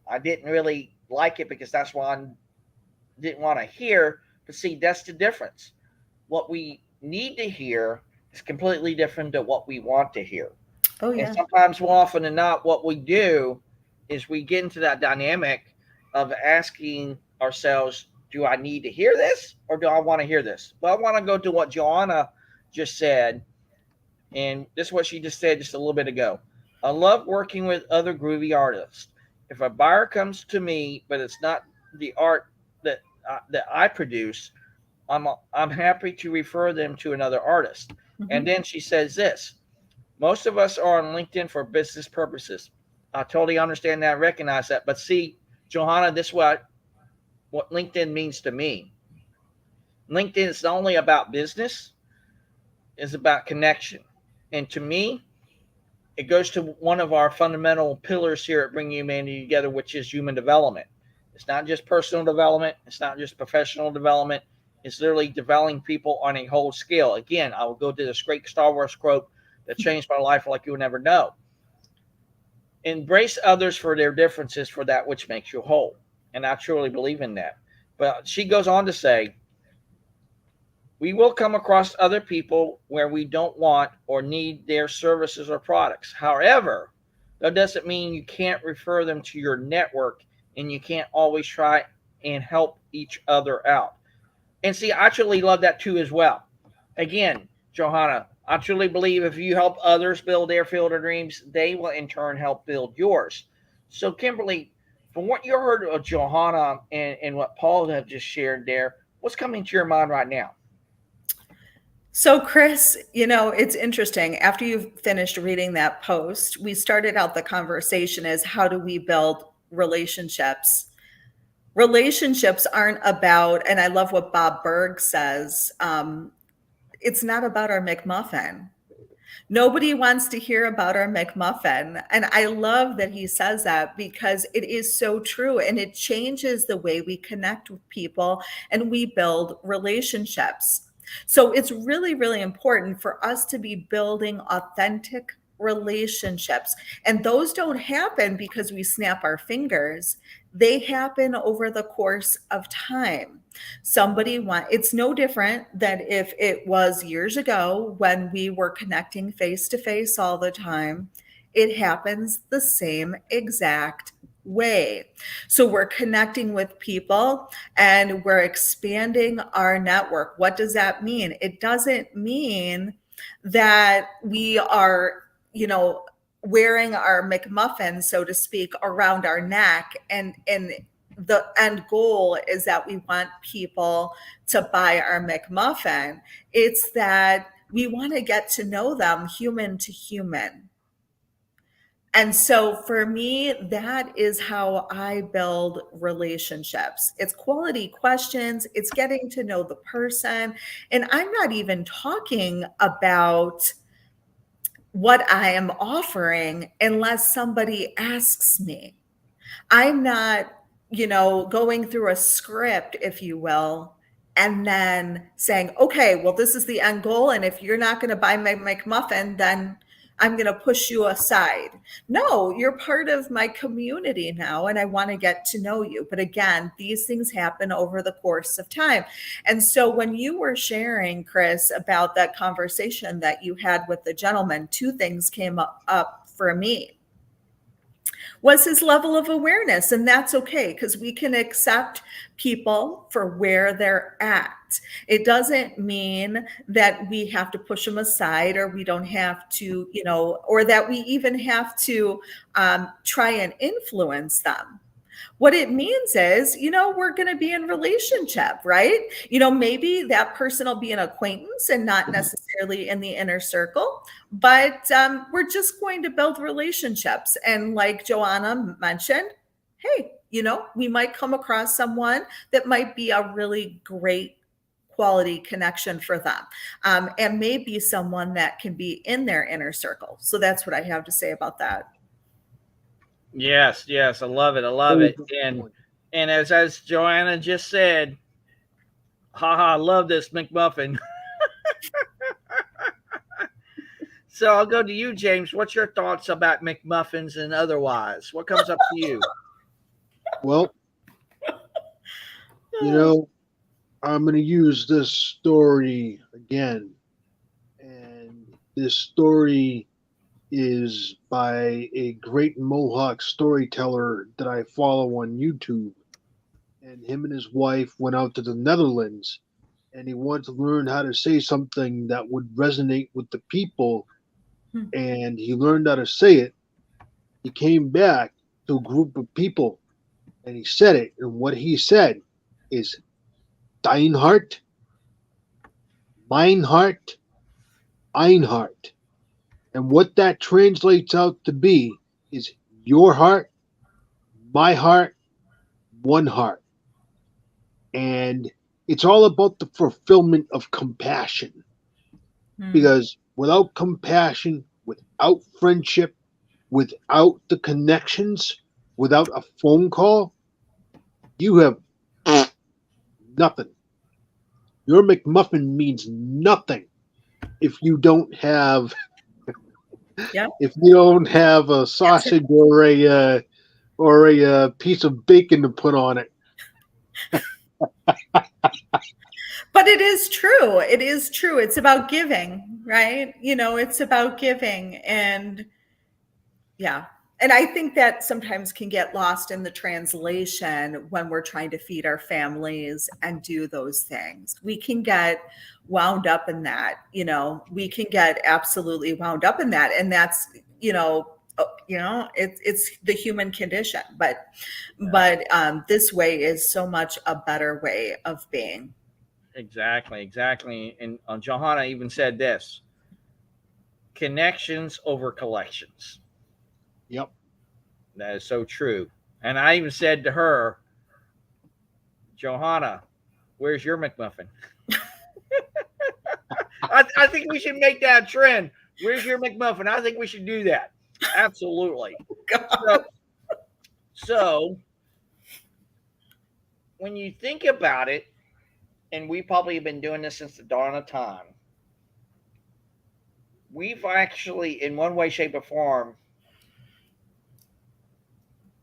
I didn't really like it because that's what I didn't want to hear. But see, that's the difference. What we need to hear is completely different than what we want to hear. Oh And yeah. sometimes, more often than not, what we do is we get into that dynamic of asking ourselves, do I need to hear this or do I want to hear this? Well, I want to go to what Joanna just said. And this is what she just said just a little bit ago. I love working with other groovy artists. If a buyer comes to me, but it's not the art that I produce, I'm happy to refer them to another artist. And Mhm. then she says this: most of us are on LinkedIn for business purposes. I totally understand that, recognize that. But see, Johanna, this is what LinkedIn means to me. LinkedIn is not only about business, it's about connection. And to me, it goes to one of our fundamental pillars here at Bringing Humanity Together, which is human development. It's not just personal development. It's not just professional development. It's literally developing people on a whole scale. Again, I will go to this great Star Wars quote that changed my life like you would never know. Embrace others for their differences, for that which makes you whole. And I truly believe in that. But she goes on to say, we will come across other people where we don't want or need their services or products. However, that doesn't mean you can't refer them to your network, and you can't always try and help each other out. And see, I truly love that too as well. Again, Johanna, I truly believe if you help others build their field of dreams, they will in turn help build yours. So, Kimberly, from what you heard of Johanna and what Paul have just shared there, what's coming to your mind right now? So, Chris, it's interesting. After you've finished reading that post, we started out the conversation as how do we build relationships? Relationships aren't about, and I love what Bob Berg says, it's not about our McMuffin. Nobody wants to hear about our McMuffin. And I love that he says that because it is so true. And it changes the way we connect with people and we build relationships. So it's really, really important for us to be building authentic relationships. And those don't happen because we snap our fingers. They happen over the course of time. It's no different than if it was years ago when we were connecting face to face all the time. It happens the same exact way. So we're connecting with people and we're expanding our network. What does that mean? It doesn't mean that we are, wearing our McMuffin, so to speak, around our neck. And the end goal is that we want people to buy our McMuffin. It's that we want to get to know them human to human. And so for me, that is how I build relationships. It's quality questions. It's getting to know the person. And I'm not even talking about what I am offering unless somebody asks me. I'm not, going through a script, if you will, and then saying, okay, well, this is the end goal. And if you're not going to buy my McMuffin, then I'm going to push you aside. No, you're part of my community now, and I want to get to know you. But again, these things happen over the course of time. And so when you were sharing, Chris, about that conversation that you had with the gentleman, two things came up for me. Was his level of awareness. And that's okay, because we can accept people for where they're at. It doesn't mean that we have to push them aside, or we don't have to, or that we even have to try and influence them. What it means is, we're going to be in relationship, right? Maybe that person will be an acquaintance and not necessarily in the inner circle, but we're just going to build relationships. And like Joanna mentioned, hey, we might come across someone that might be a really great quality connection for them, and maybe someone that can be in their inner circle. So that's what I have to say about that. Yes, I love it. And as Joanna just said, haha, I love this McMuffin. So I'll go to you, James. What's your thoughts about McMuffins and otherwise? What comes up to you? Well, I'm going to use this story again. And this story is by a great Mohawk storyteller that I follow on YouTube. And him and his wife went out to the Netherlands, and he wanted to learn how to say something that would resonate with the people. And he learned how to say it. He came back to a group of people and he said it. And what he said is Dein Hart, Mein Hart, Ein Hart. And what that translates out to be is your heart, my heart, one heart. And it's all about the fulfillment of compassion. Because without compassion, without friendship, without the connections, without a phone call, you have nothing. Your McMuffin means nothing if you don't have Yeah. if you don't have a sausage or a piece of bacon to put on it. But it is true. It is true. It's about giving, right? It's about giving. And yeah. And I think that sometimes can get lost in the translation when we're trying to feed our families and do those things. We can get wound up in that, we can get absolutely wound up in that. And that's, it's the human condition, but this way is so much a better way of being. Exactly. And Johanna even said this: connections over collections. Yep. That is so true. And I even said to her, Johanna, where's your McMuffin? I think we should make that a trend. Where's your McMuffin? I think we should do that. Absolutely. So when you think about it, and we probably have been doing this since the dawn of time, we've actually, in one way, shape, or form,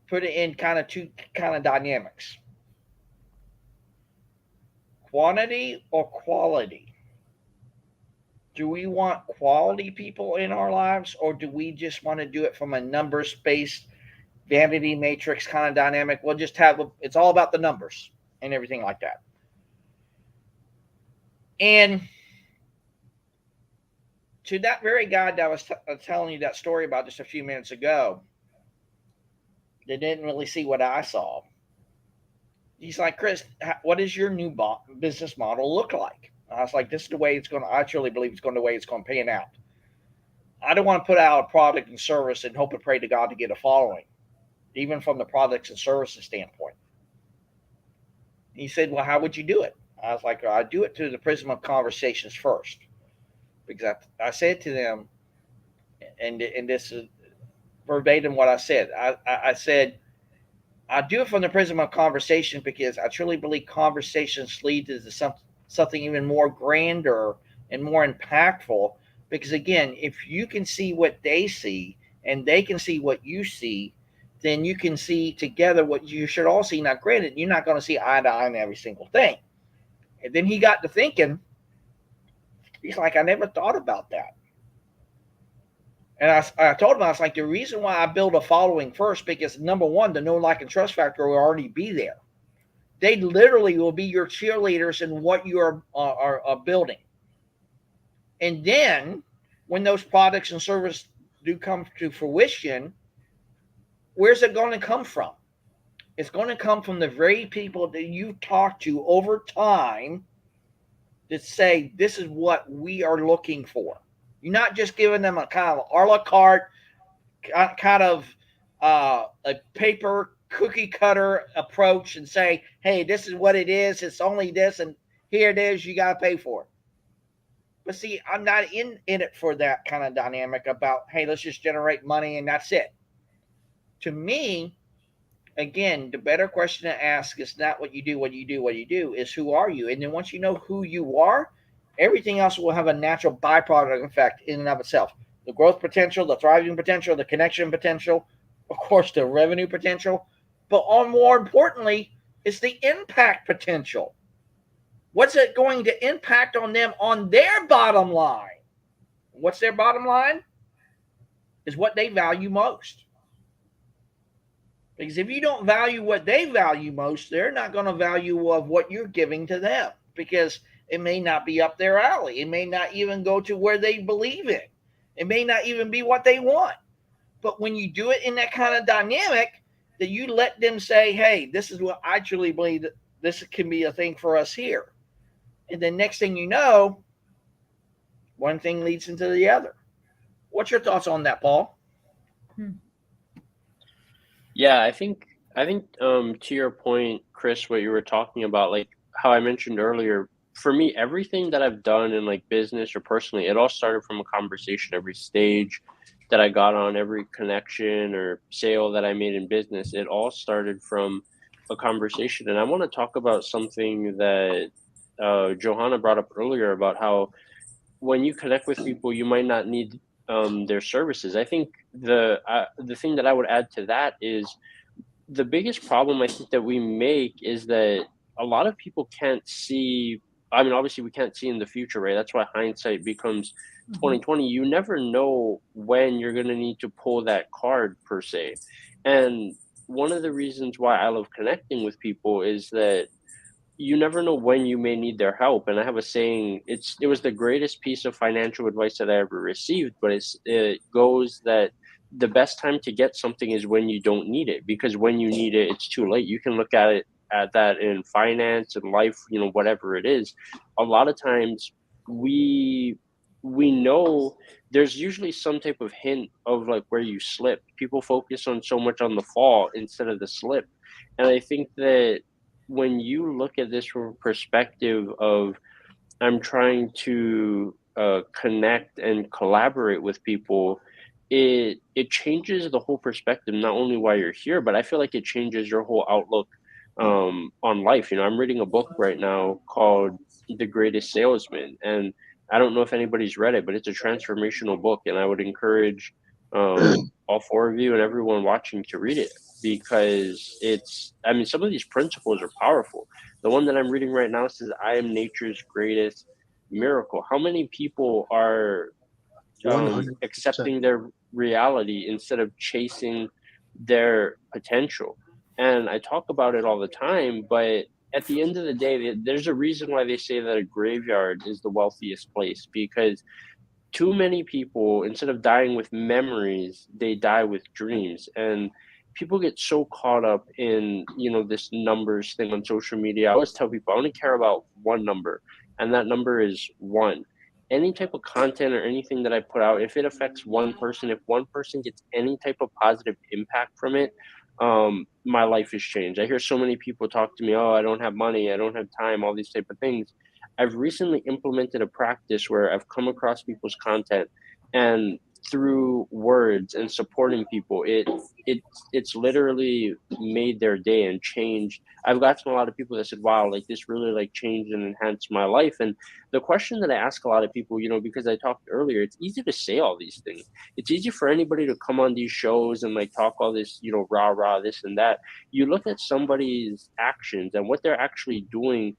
put it in kind of two kind of dynamics: quantity or quality. Do we want quality people in our lives, or do we just want to do it from a numbers based vanity matrix kind of dynamic? We'll just have it's all about the numbers and everything like that. And to that very guy that I was telling you that story about just a few minutes ago, that didn't really see what I saw. He's like, Chris, what does your new business model look like? I was like, this is the way it's going to, I truly believe it's going the way it's going to pan out. I don't want to put out a product and service and hope and pray to God to get a following, even from the products and services standpoint. He said, well, how would you do it? I was like, I do it through the prism of conversations first. Because I said to them, and this is verbatim what I said. I said, I do it from the prism of conversation because I truly believe conversations lead to something even more grander and more impactful. Because again, if you can see what they see and they can see what you see, then you can see together what you should all see. Now, granted, you're not going to see eye to eye on every single thing. And then he got to thinking, he's like, I never thought about that. And I told him, I was like, the reason why I build a following first, because number one, the know, like, and trust factor will already be there. They literally will be your cheerleaders in what you are building. And then when those products and services do come to fruition, where's it going to come from? It's going to come from the very people that you talk to over time that say, this is what we are looking for. You're not just giving them a kind of a la carte, kind of a paper cookie cutter approach and say, hey, this is what it is. It's only this, and here it is. You got to pay for it. But see, I'm not in it for that kind of dynamic about, hey, let's just generate money and that's it. To me, again, the better question to ask is not what you do, is who are you? And then once you know who you are, everything else will have a natural byproduct effect in and of itself. The growth potential, the thriving potential, the connection potential, of course, the revenue potential, but more importantly, it's the impact potential. What's it going to impact on them on their bottom line? What's their bottom line? Is what they value most. Because if you don't value what they value most, they're not going to value of what you're giving to them, because it may not be up their alley. It may not even go to where they believe in. It may not even be what they want. But when you do it in that kind of dynamic, that you let them say, hey, this is what I truly believe, that this can be a thing for us here. And then next thing you know, one thing leads into the other. What's your thoughts on that, Paul? Yeah, I think to your point, Chris, what you were talking about, like how I mentioned earlier, for me, everything that I've done in like business or personally, it all started from a conversation. Every stage that I got on, every connection or sale that I made in business, it all started from a conversation. And I want to talk about something that Johanna brought up earlier about how when you connect with people, you might not need their services. I think the thing that I would add to that is the biggest problem I think that we make is that a lot of people can't see. I mean, obviously, we can't see in the future, right? That's why hindsight becomes Mhm. 2020. You never know when you're going to need to pull that card per se, and one of the reasons why I love connecting with people is that you never know when you may need their help. And I have a saying, it was the greatest piece of financial advice that I ever received, but it goes that the best time to get something is when you don't need it, because when you need it, it's too late. You can look at it at that in finance and life, whatever it is. A lot of times we we know there's usually some type of hint of like where you slip. People focus on so much on the fall instead of the slip. And I think that when you look at this from a perspective of I'm trying to connect and collaborate with people, it changes the whole perspective. Not only why you're here, but I feel like it changes your whole outlook on life. I'm reading a book right now called The Greatest Salesman, and I don't know if anybody's read it, but it's a transformational book, and I would encourage all four of you and everyone watching to read it because I mean, some of these principles are powerful. The one that I'm reading right now says, I am nature's greatest miracle. How many people are 100%. accepting their reality instead of chasing their potential? And I talk about it all the time, but at the end of the day, there's a reason why they say that a graveyard is the wealthiest place, because too many people, instead of dying with memories, they die with dreams. And people get so caught up in this numbers thing on social media. I always tell people I only care about one number, and that number is one. Any type of content or anything that I put out, if it affects one person, if one person gets any type of positive impact from it, my life has changed. I hear so many people talk to me, oh, I don't have money, I don't have time, all these type of things. I've recently implemented a practice where I've come across people's content, and through words and supporting people, it's literally made their day and changed. I've gotten a lot of people that said, wow, like this really like changed and enhanced my life. And the question that I ask a lot of people, because I talked earlier, it's easy to say all these things. It's easy for anybody to come on these shows and like talk all this, rah rah, this and that. You look at somebody's actions and what they're actually doing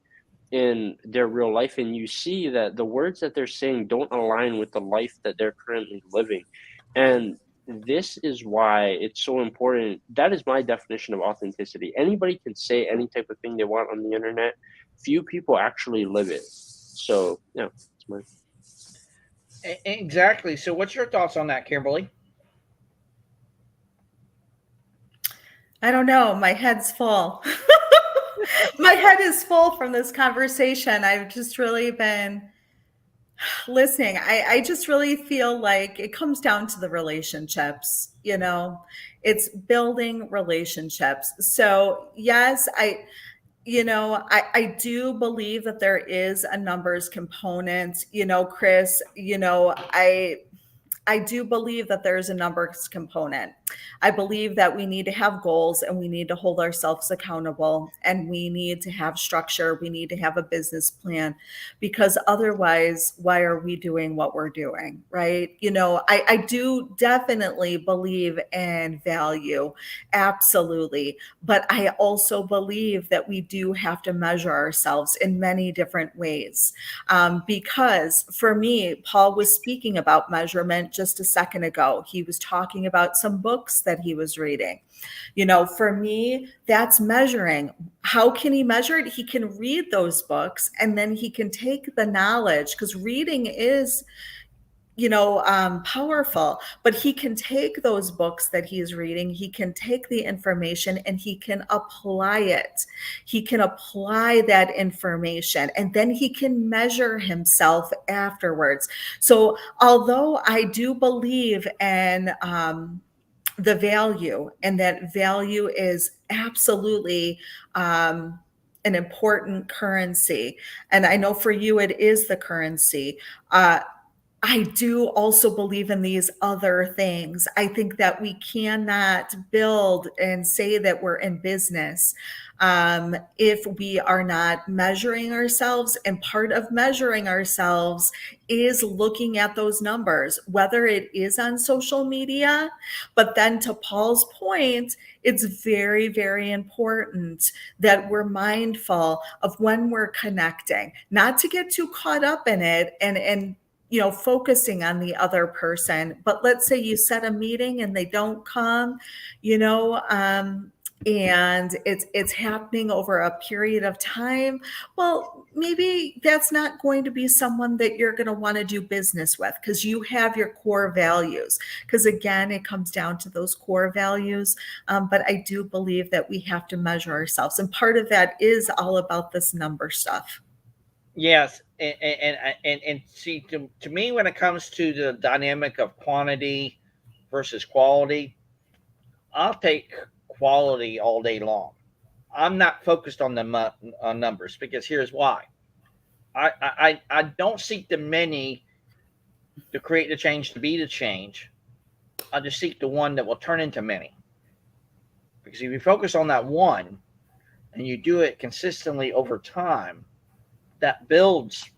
in their real life, and you see that the words that they're saying don't align with the life that they're currently living. And this is why it's so important. That is my definition of authenticity. Anybody can say any type of thing they want on the internet. Few people actually live it. So yeah, it's my Exactly. So, what's your thoughts on that, Kimberly? I don't know. My head's full. My head is full from this conversation. I've just really been listening. I just really feel like it comes down to the relationships, it's building relationships. So, yes, I do believe that there is a numbers component, Chris, I do believe that there's a numbers component. I believe that we need to have goals and we need to hold ourselves accountable and we need to have structure. We need to have a business plan because otherwise, why are we doing what we're doing? Right. I do definitely believe in value. Absolutely. But I also believe that we do have to measure ourselves in many different ways. Because for me, Paul was speaking about measurement just a second ago. He was talking about some books that he was reading. For me, that's measuring. How can he measure it? He can read those books and then he can take the knowledge because reading is powerful, but he can take those books that he's reading, he can take the information and he can apply it. He can apply that information and then he can measure himself afterwards. So although I do believe in the value and that value is absolutely an important currency, and I know for you it is the currency. I do also believe in these other things. I think that we cannot build and say that we're in business if we are not measuring ourselves. And part of measuring ourselves is looking at those numbers, whether it is on social media. But then, to Paul's point, it's very, very important that we're mindful of when we're connecting, not to get too caught up in it and focusing on the other person. But let's say you set a meeting and they don't come, and it's happening over a period of time. Well, maybe that's not going to be someone that you're going to want to do business with, because you have your core values. Because again, it comes down to those core values. But I do believe that we have to measure ourselves, and part of that is all about this number stuff. Yes, and see, to me, when it comes to the dynamic of quantity versus quality, I'll take quality all day long. I'm not focused on the on numbers, because here's why. I don't seek the many to create the change, to be the change. I just seek the one that will turn into many. Because if you focus on that one and you do it consistently over time, that builds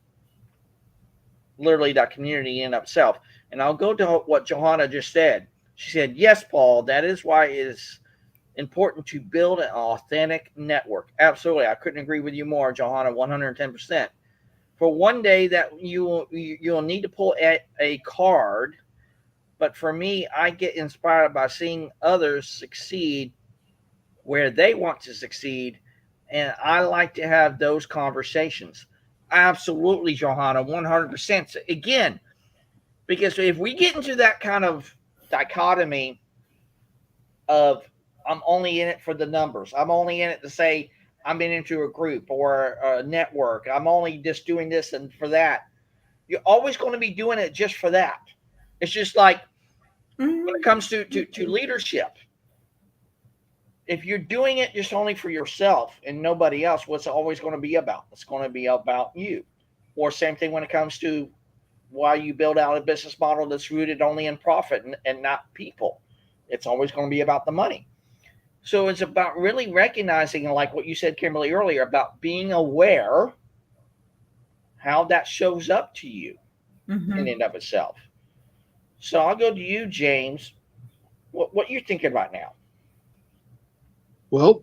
literally that community in itself. And I'll go to what Johanna just said. She said, yes, Paul, that is why it is important to build an authentic network. Absolutely. I couldn't agree with you more, Johanna, 110%. For one day that you'll need to pull a card, but for me, I get inspired by seeing others succeed where they want to succeed, and I like to have those conversations. Absolutely, Johanna, 100%. Again, because if we get into that kind of dichotomy of I'm only in it for the numbers, I'm only in it to say I'm into a group or a network, I'm only just doing this and for that, you're always going to be doing it just for that. It's just like when it comes to leadership. If you're doing it just only for yourself and nobody else, what's it always going to be about? It's going to be about you. Or same thing when it comes to why you build out a business model that's rooted only in profit and not people. It's always going to be about the money. So it's about really recognizing, like what you said, Kimberly, earlier, about being aware how that shows up to you in and of itself. So I'll go to you, James. What you're thinking right now? Well,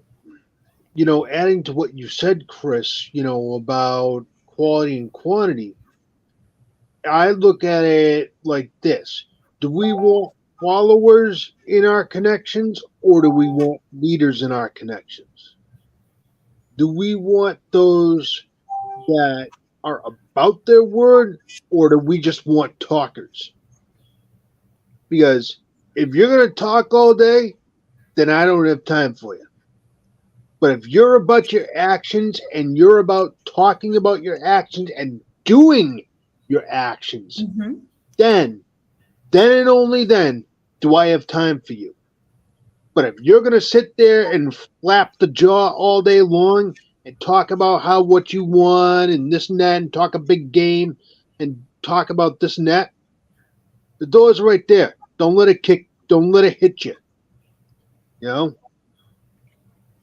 adding to what you said, Chris, about quality and quantity, I look at it like this. Do we want followers in our connections, or do we want leaders in our connections? Do we want those that are about their word, or do we just want talkers? Because if you're going to talk all day, then I don't have time for you. But if you're about your actions and you're about talking about your actions and doing your actions, then and only then do I have time for you. But if you're going to sit there and flap the jaw all day long and talk about how what you want and this and that and talk a big game and talk about this and that, the door's right there. Don't let it hit you.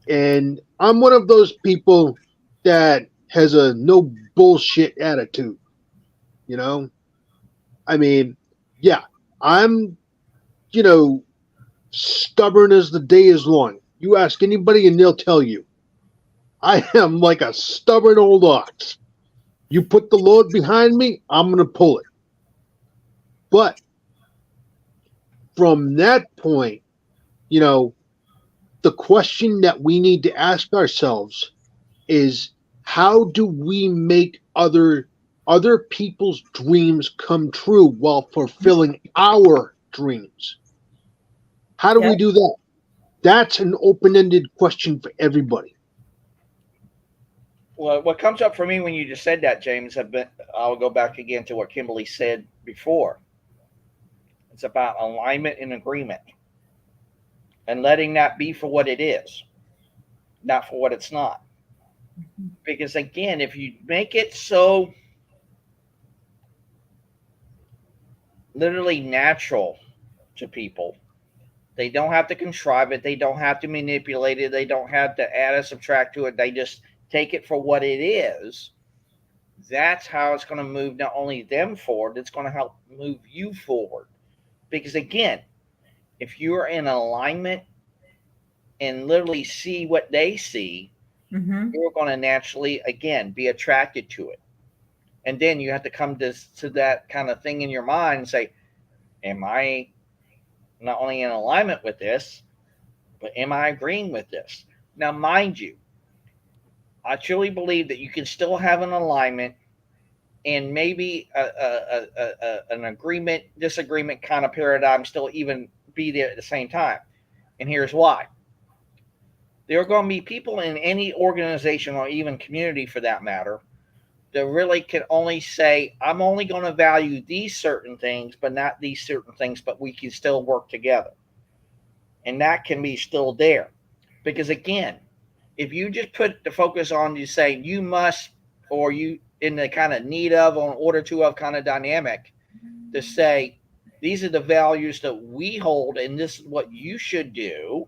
And I'm one of those people that has a no bullshit attitude. I mean, yeah, I'm, stubborn as the day is long. You ask anybody and they'll tell you. I am like a stubborn old ox. You put the load behind me, I'm going to pull it. But from that point, the question that we need to ask ourselves is, how do we make other people's dreams come true while fulfilling our dreams? How do we do that? That's an open-ended question for everybody. Well, what comes up for me when you just said that, James, I'll go back again to what Kimberly said before. It's about alignment and agreement and letting that be for what it is, not for what it's not. Because again, if you make it so literally natural to people. They don't have to contrive it. They don't have to manipulate it. They don't have to add or subtract to it. They just take it for what it is. That's how it's going to move not only them forward, it's going to help move you forward. Because again, if you're in alignment and literally see what they see, Mm-hmm. you're going to naturally, again, be attracted to it. And then you have to come to that kind of thing in your mind and say, am I not only in alignment with this, but am I agreeing with this? Now, mind you, I truly believe that you can still have an alignment and maybe an agreement, disagreement kind of paradigm still even be there at the same time. And here's why. There are going to be people in any organization or even community for that matter that really can only say, I'm only going to value these certain things, but not these certain things, but we can still work together. And that can be still there. Because again, if you just put the focus on you say you must or you in the kind of need of or order to of kind of dynamic to say these are the values that we hold and this is what you should do,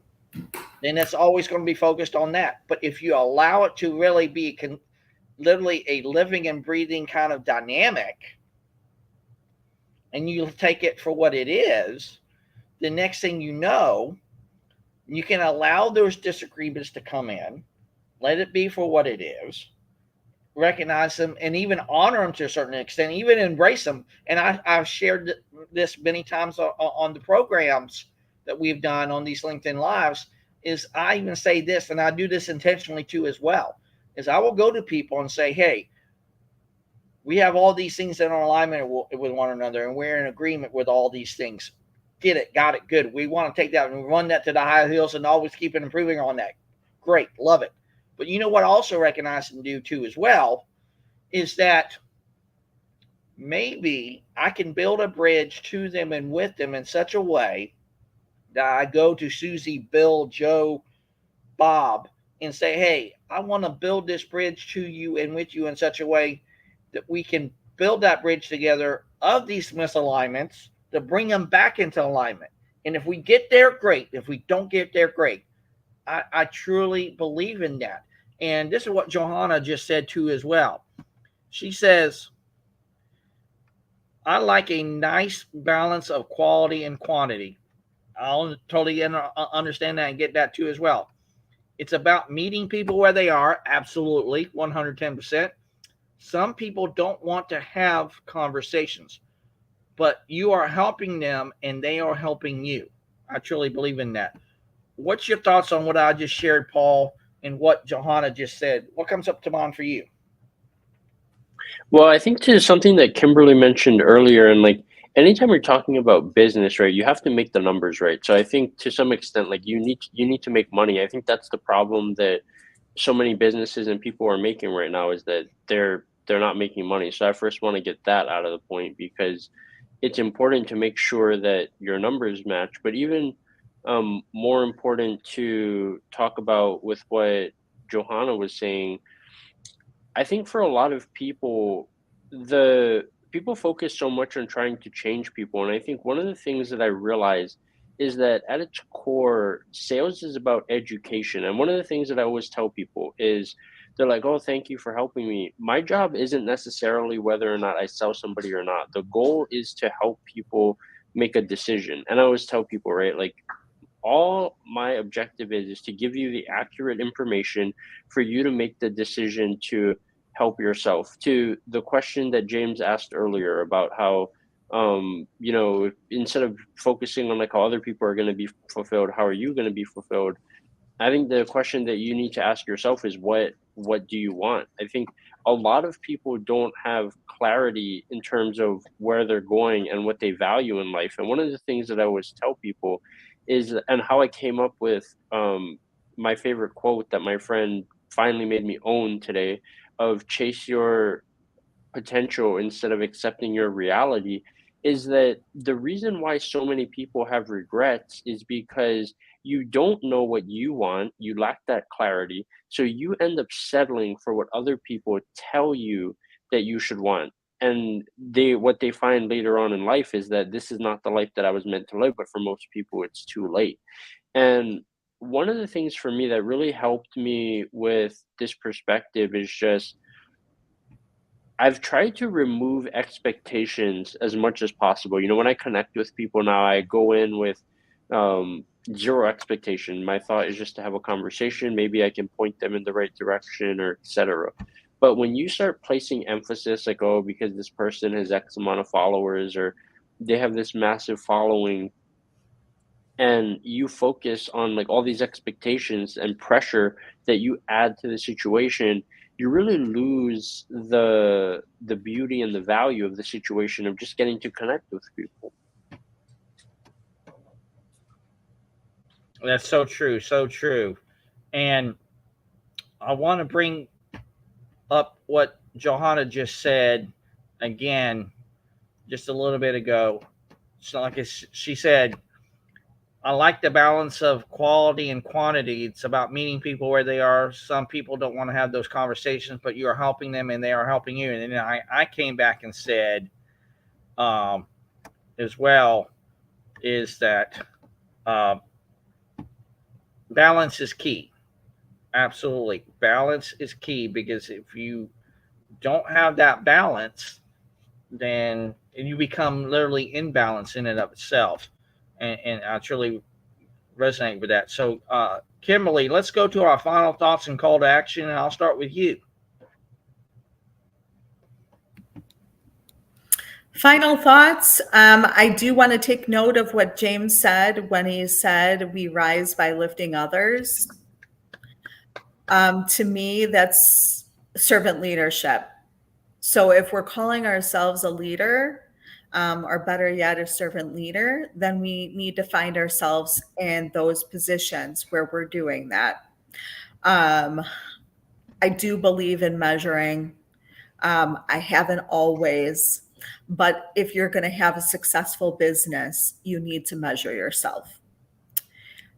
then it's always going to be focused on that. But if you allow it to really be literally a living and breathing kind of dynamic and you take it for what it is, the next thing you know, you can allow those disagreements to come in, let it be for what it is, recognize them, and even honor them to a certain extent, even embrace them. And I've shared this many times on the programs that we've done on these LinkedIn Lives. Is I even say this, and I do this intentionally too as well. Is I will go to people and say, "Hey, we have all these things in alignment with one another, and we're in agreement with all these things. Get it, got it, good. We want to take that and run that to the high hills and always keep it improving on that. Great, love it. But you know what I also recognize and do too as well is that maybe I can build a bridge to them and with them in such a way that I go to Susie, Bill, Joe, Bob, and say, hey, I want to build this bridge to you and with you in such a way that we can build that bridge together of these misalignments to bring them back into alignment. And if we get there, great. If we don't get there, great. I truly believe in that. And this is what Johanna just said too as well. She says, I like a nice balance of quality and quantity. I'll totally understand that and get that too as well. It's about meeting people where they are, absolutely, 110%. Some people don't want to have conversations, but you are helping them and they are helping you. I truly believe in that. What's your thoughts on what I just shared, Paul, and what Johanna just said? What comes up to mind for you? Well, I think to something that Kimberly mentioned earlier, and like anytime you're talking about business, right, you have to make the numbers right. So I think to some extent, like you need to make money. I think that's the problem that so many businesses and people are making right now is that they're not making money. So I first want to get that out of the point because it's important to make sure that your numbers match. But even more important to talk about with what Johanna was saying, I think for a lot of people, the people focus so much on trying to change people. And I think one of the things that I realized is that at its core, sales is about education. And one of the things that I always tell people is they're like, oh, thank you for helping me. My job isn't necessarily whether or not I sell somebody or not. The goal is to help people make a decision. And I always tell people, right, like all my objective is to give you the accurate information for you to make the decision to help yourself. To the question that James asked earlier about how instead of focusing on like how other people are going to be fulfilled, how are you going to be fulfilled? I think the question that you need to ask yourself is what do you want? I think a lot of people don't have clarity in terms of where they're going and what they value in life. And one of the things that I always tell people is, and how I came up with my favorite quote that my friend finally made me own today, of chase your potential instead of accepting your reality, is that the reason why so many people have regrets is because you don't know what you want, you lack that clarity, so you end up settling for what other people tell you that you should want. and what they find later on in life is that this is not the life that I was meant to live, but for most people it's too late. And one of the things for me that really helped me with this perspective is just I've tried to remove expectations as much as possible. You know, when I connect with people now, I go in with zero expectation. My thought is just to have a conversation. Maybe I can point them in the right direction or etc. But when you start placing emphasis, like, oh, because this person has X amount of followers or they have this massive following, and you focus on like all these expectations and pressure that you add to the situation, you really lose the beauty and the value of the situation of just getting to connect with people. That's so true, so true. And I want to bring up what Johanna just said again, just a little bit ago. It's not like she said, I like the balance of quality and quantity. It's about meeting people where they are. Some people don't want to have those conversations, but you are helping them and they are helping you. And then I came back and said, as well, is that uh, balance is key. Absolutely. Balance is key, because if you don't have that balance, then you become literally imbalanced in and of itself. And I truly resonate with that. So, Kimberly, let's go to our final thoughts and call to action, and I'll start with you. Final thoughts. I do want to take note of what James said when he said we rise by lifting others. To me, that's servant leadership. So if we're calling ourselves a leader, or better yet, a servant leader, then we need to find ourselves in those positions where we're doing that. I do believe in measuring. I haven't always, but if you're going to have a successful business, you need to measure yourself.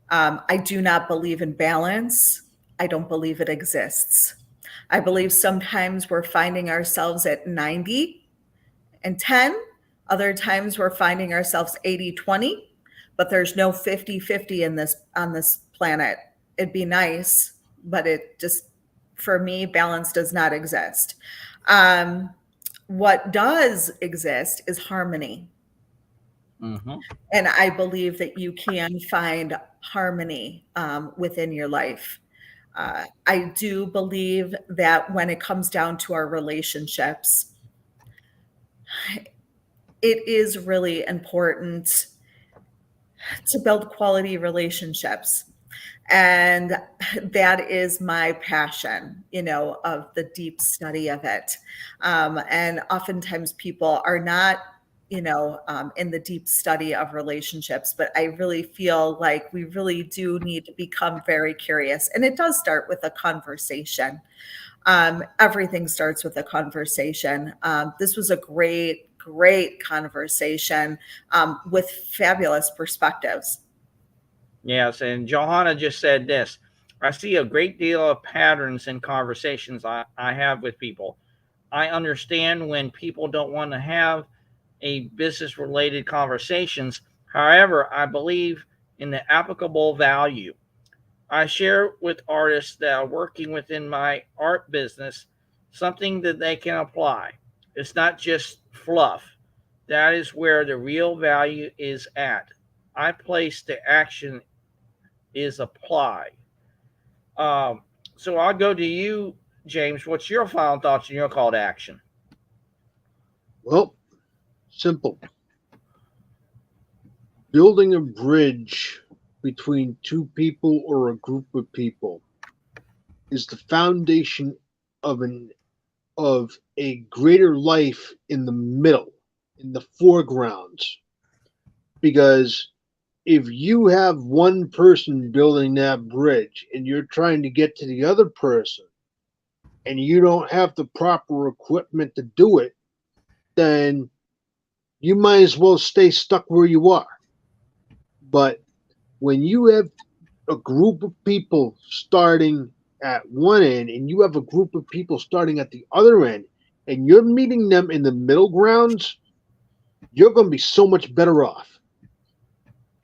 I do not believe in balance. I don't believe it exists. I believe sometimes we're finding ourselves at 90 and 10. Other times we're finding ourselves 80-20, but there's no 50-50 on this planet. It'd be nice, but it just, for me, balance does not exist. What does exist is harmony. Mm-hmm. And I believe that you can find harmony within your life. I do believe that when it comes down to our relationships, it is really important to build quality relationships. And that is my passion, of the deep study of it. And oftentimes people are not, in the deep study of relationships, but I really feel like we really do need to become very curious. And it does start with a conversation. Everything starts with a conversation. This was a great conversation with fabulous perspectives. Yes, and Johanna just said this. I see a great deal of patterns in conversations I have with people. I understand when people don't want to have a business-related conversations. However, I believe in the applicable value. I share with artists that are working within my art business something that they can apply. It's not just fluff. That is where the real value is at. I place the action is apply. So I'll go to you, James. What's your final thoughts and your call to action? Well, simple. Building a bridge between two people or a group of people is the foundation of a greater life in the middle, in the foreground. Because if you have one person building that bridge and you're trying to get to the other person and you don't have the proper equipment to do it, then you might as well stay stuck where you are. But when you have a group of people starting at one end and you have a group of people starting at the other end, and you're meeting them in the middle grounds, you're going to be so much better off.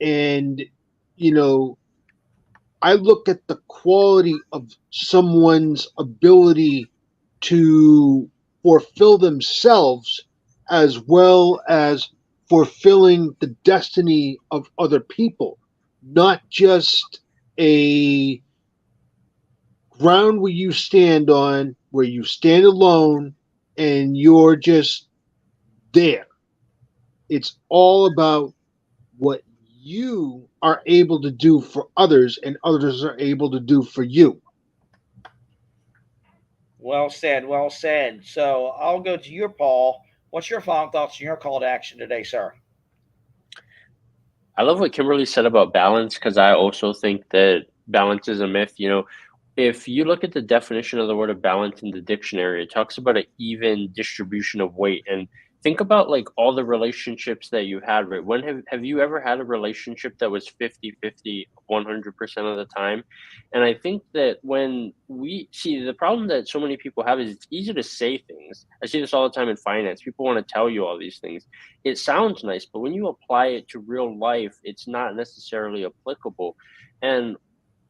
And, you know, I look at the quality of someone's ability to fulfill themselves as well as fulfilling the destiny of other people, not just a ground where you stand on, where you stand alone and you're just there. It's all about what you are able to do for others and others are able to do for you. Well said. Well said. So I'll go to your Paul. What's your final thoughts and your call to action today, sir? I love what Kimberly said about balance because I also think that balance is a myth. If you look at the definition of the word of balance in the dictionary, it talks about an even distribution of weight. And think about like all the relationships that you had, right? When have you ever had a relationship that was 50-50, 100% of the time? And I think that when we see the problem that so many people have is it's easy to say things. I see this all the time in finance. People want to tell you all these things. It sounds nice, but when you apply it to real life, it's not necessarily applicable. And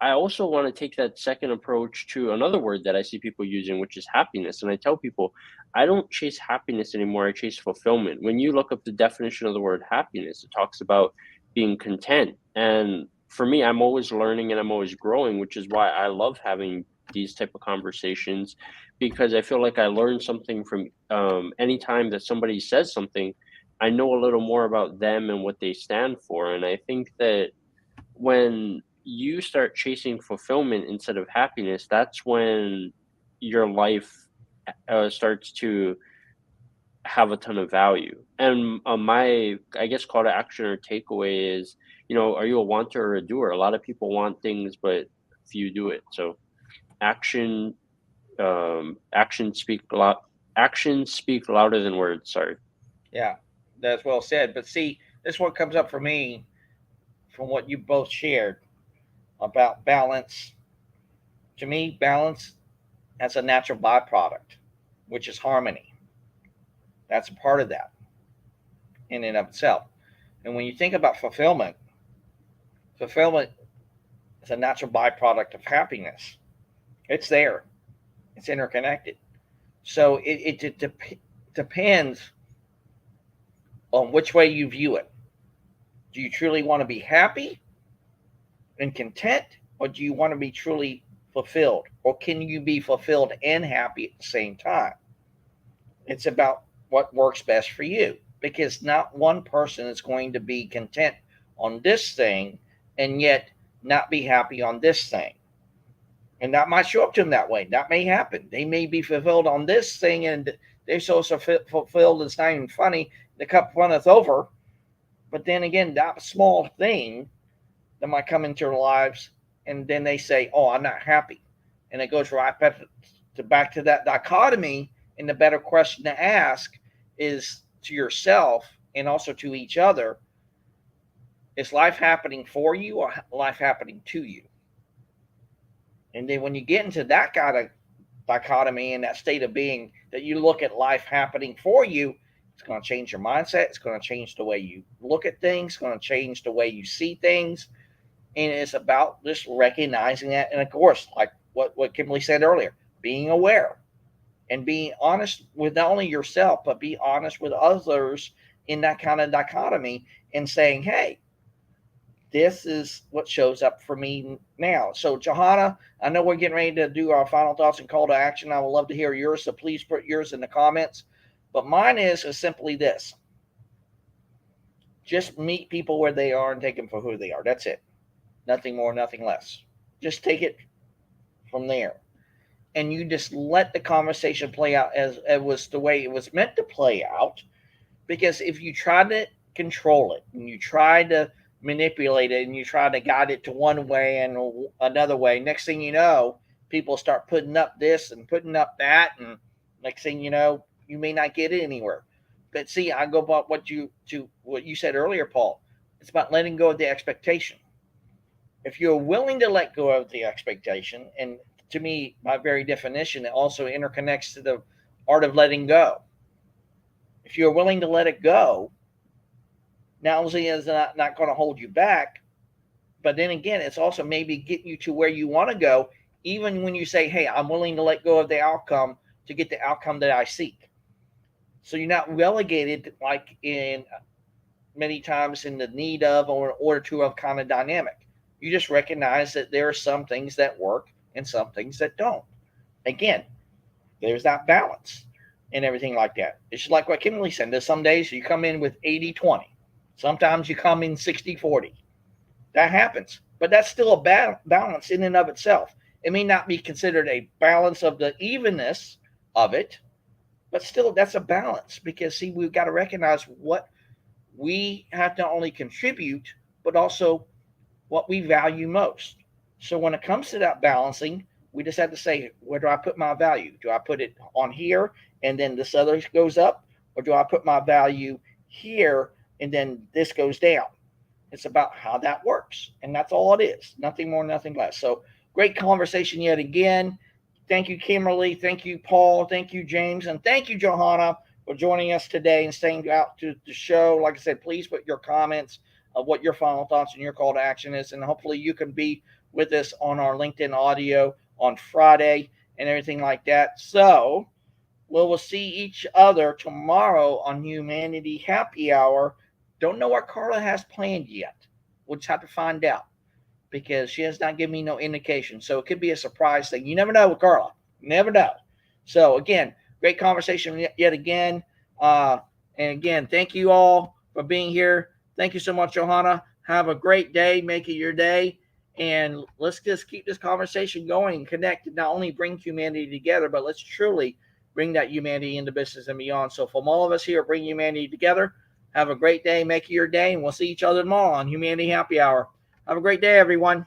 I also want to take that second approach to another word that I see people using, which is happiness. And I tell people, I don't chase happiness anymore. I chase fulfillment. When you look up the definition of the word happiness, it talks about being content. And for me, I'm always learning and I'm always growing, which is why I love having these type of conversations, because I feel like I learn something from any time that somebody says something. I know a little more about them and what they stand for. And I think that when you start chasing fulfillment instead of happiness, that's when your life starts to have a ton of value. And my, I guess, call to action or takeaway is, are you a wanter or a doer? A lot of people want things, but few do it. So action, actions speak louder than words. Sorry. Yeah, that's well said. But see, this is what comes up for me from what you both shared about balance. To me, balance has a natural byproduct, which is harmony. That's a part of that in and of itself. And when you think about fulfillment, fulfillment is a natural byproduct of happiness. It's there, it's interconnected. So it depends on which way you view it. Do you truly want to be happy and content, or do you want to be truly fulfilled? Or can you be fulfilled and happy at the same time? It's about what works best for you, because not one person is going to be content on this thing and yet not be happy on this thing. And that might show up to them that way. That may happen. They may be fulfilled on this thing and they're so fulfilled it's not even funny. The cup runneth over. But then again, that small thing that might come into their lives, and then they say, "Oh, I'm not happy," and it goes right back to that dichotomy. And the better question to ask is to yourself and also to each other: is life happening for you or life happening to you? And then when you get into that kind of dichotomy and that state of being, that you look at life happening for you, it's going to change your mindset. It's going to change the way you look at things. It's going to change the way you see things. And it's about just recognizing that. And of course, like what Kimberly said earlier, being aware and being honest with not only yourself, but be honest with others in that kind of dichotomy and saying, hey, this is what shows up for me now. So, Johanna, I know we're getting ready to do our final thoughts and call to action. I would love to hear yours, so please put yours in the comments. But mine is simply this: just meet people where they are and take them for who they are. That's it. Nothing more, nothing less. Just take it from there. And you just let the conversation play out as it was the way it was meant to play out. Because if you try to control it and you try to manipulate it and you try to guide it to one way and another way, next thing you know, people start putting up this and putting up that, and next thing you know, you may not get it anywhere. But see, I go about what you said earlier, Paul. It's about letting go of the expectation. If you're willing to let go of the expectation, and to me, by very definition, it also interconnects to the art of letting go. If you're willing to let it go, not only is it not going to hold you back, but then again, it's also maybe getting you to where you want to go, even when you say, hey, I'm willing to let go of the outcome to get the outcome that I seek. So you're not relegated like in many times in the need of or in order to of kind of dynamic. You just recognize that there are some things that work and some things that don't. Again, there's that balance and everything like that. It's like what Kimberly said. There's some days you come in with 80-20. Sometimes you come in 60-40. That happens. But that's still a balance in and of itself. It may not be considered a balance of the evenness of it, but still that's a balance because, see, we've got to recognize what we have to only contribute, but also what we value most. So when it comes to that balancing, we just have to say, where do I put my value? Do I put it on here and then this other goes up? Or do I put my value here and then this goes down? It's about how that works. And that's all it is. Nothing more, nothing less. So great conversation yet again. Thank you, Kimberly. Thank you, Paul. Thank you, James. And thank you, Johanna, for joining us today and staying out to the show. Like I said, please put your comments of what your final thoughts and your call to action is. And hopefully you can be with us on our LinkedIn audio on Friday and everything like that. So we'll see each other tomorrow on Humanity Happy Hour. Don't know what Carla has planned yet. We'll just have to find out because she has not given me no indication. So it could be a surprise thing. You never know with Carla. Never know. So again, great conversation yet again. And again, thank you all for being here. Thank you so much, Johanna. Have a great day. Make it your day. And let's just keep this conversation going, connect, not only bring humanity together, but let's truly bring that humanity into business and beyond. So from all of us here at Bring Humanity Together, have a great day. Make it your day. And we'll see each other tomorrow on Humanity Happy Hour. Have a great day, everyone.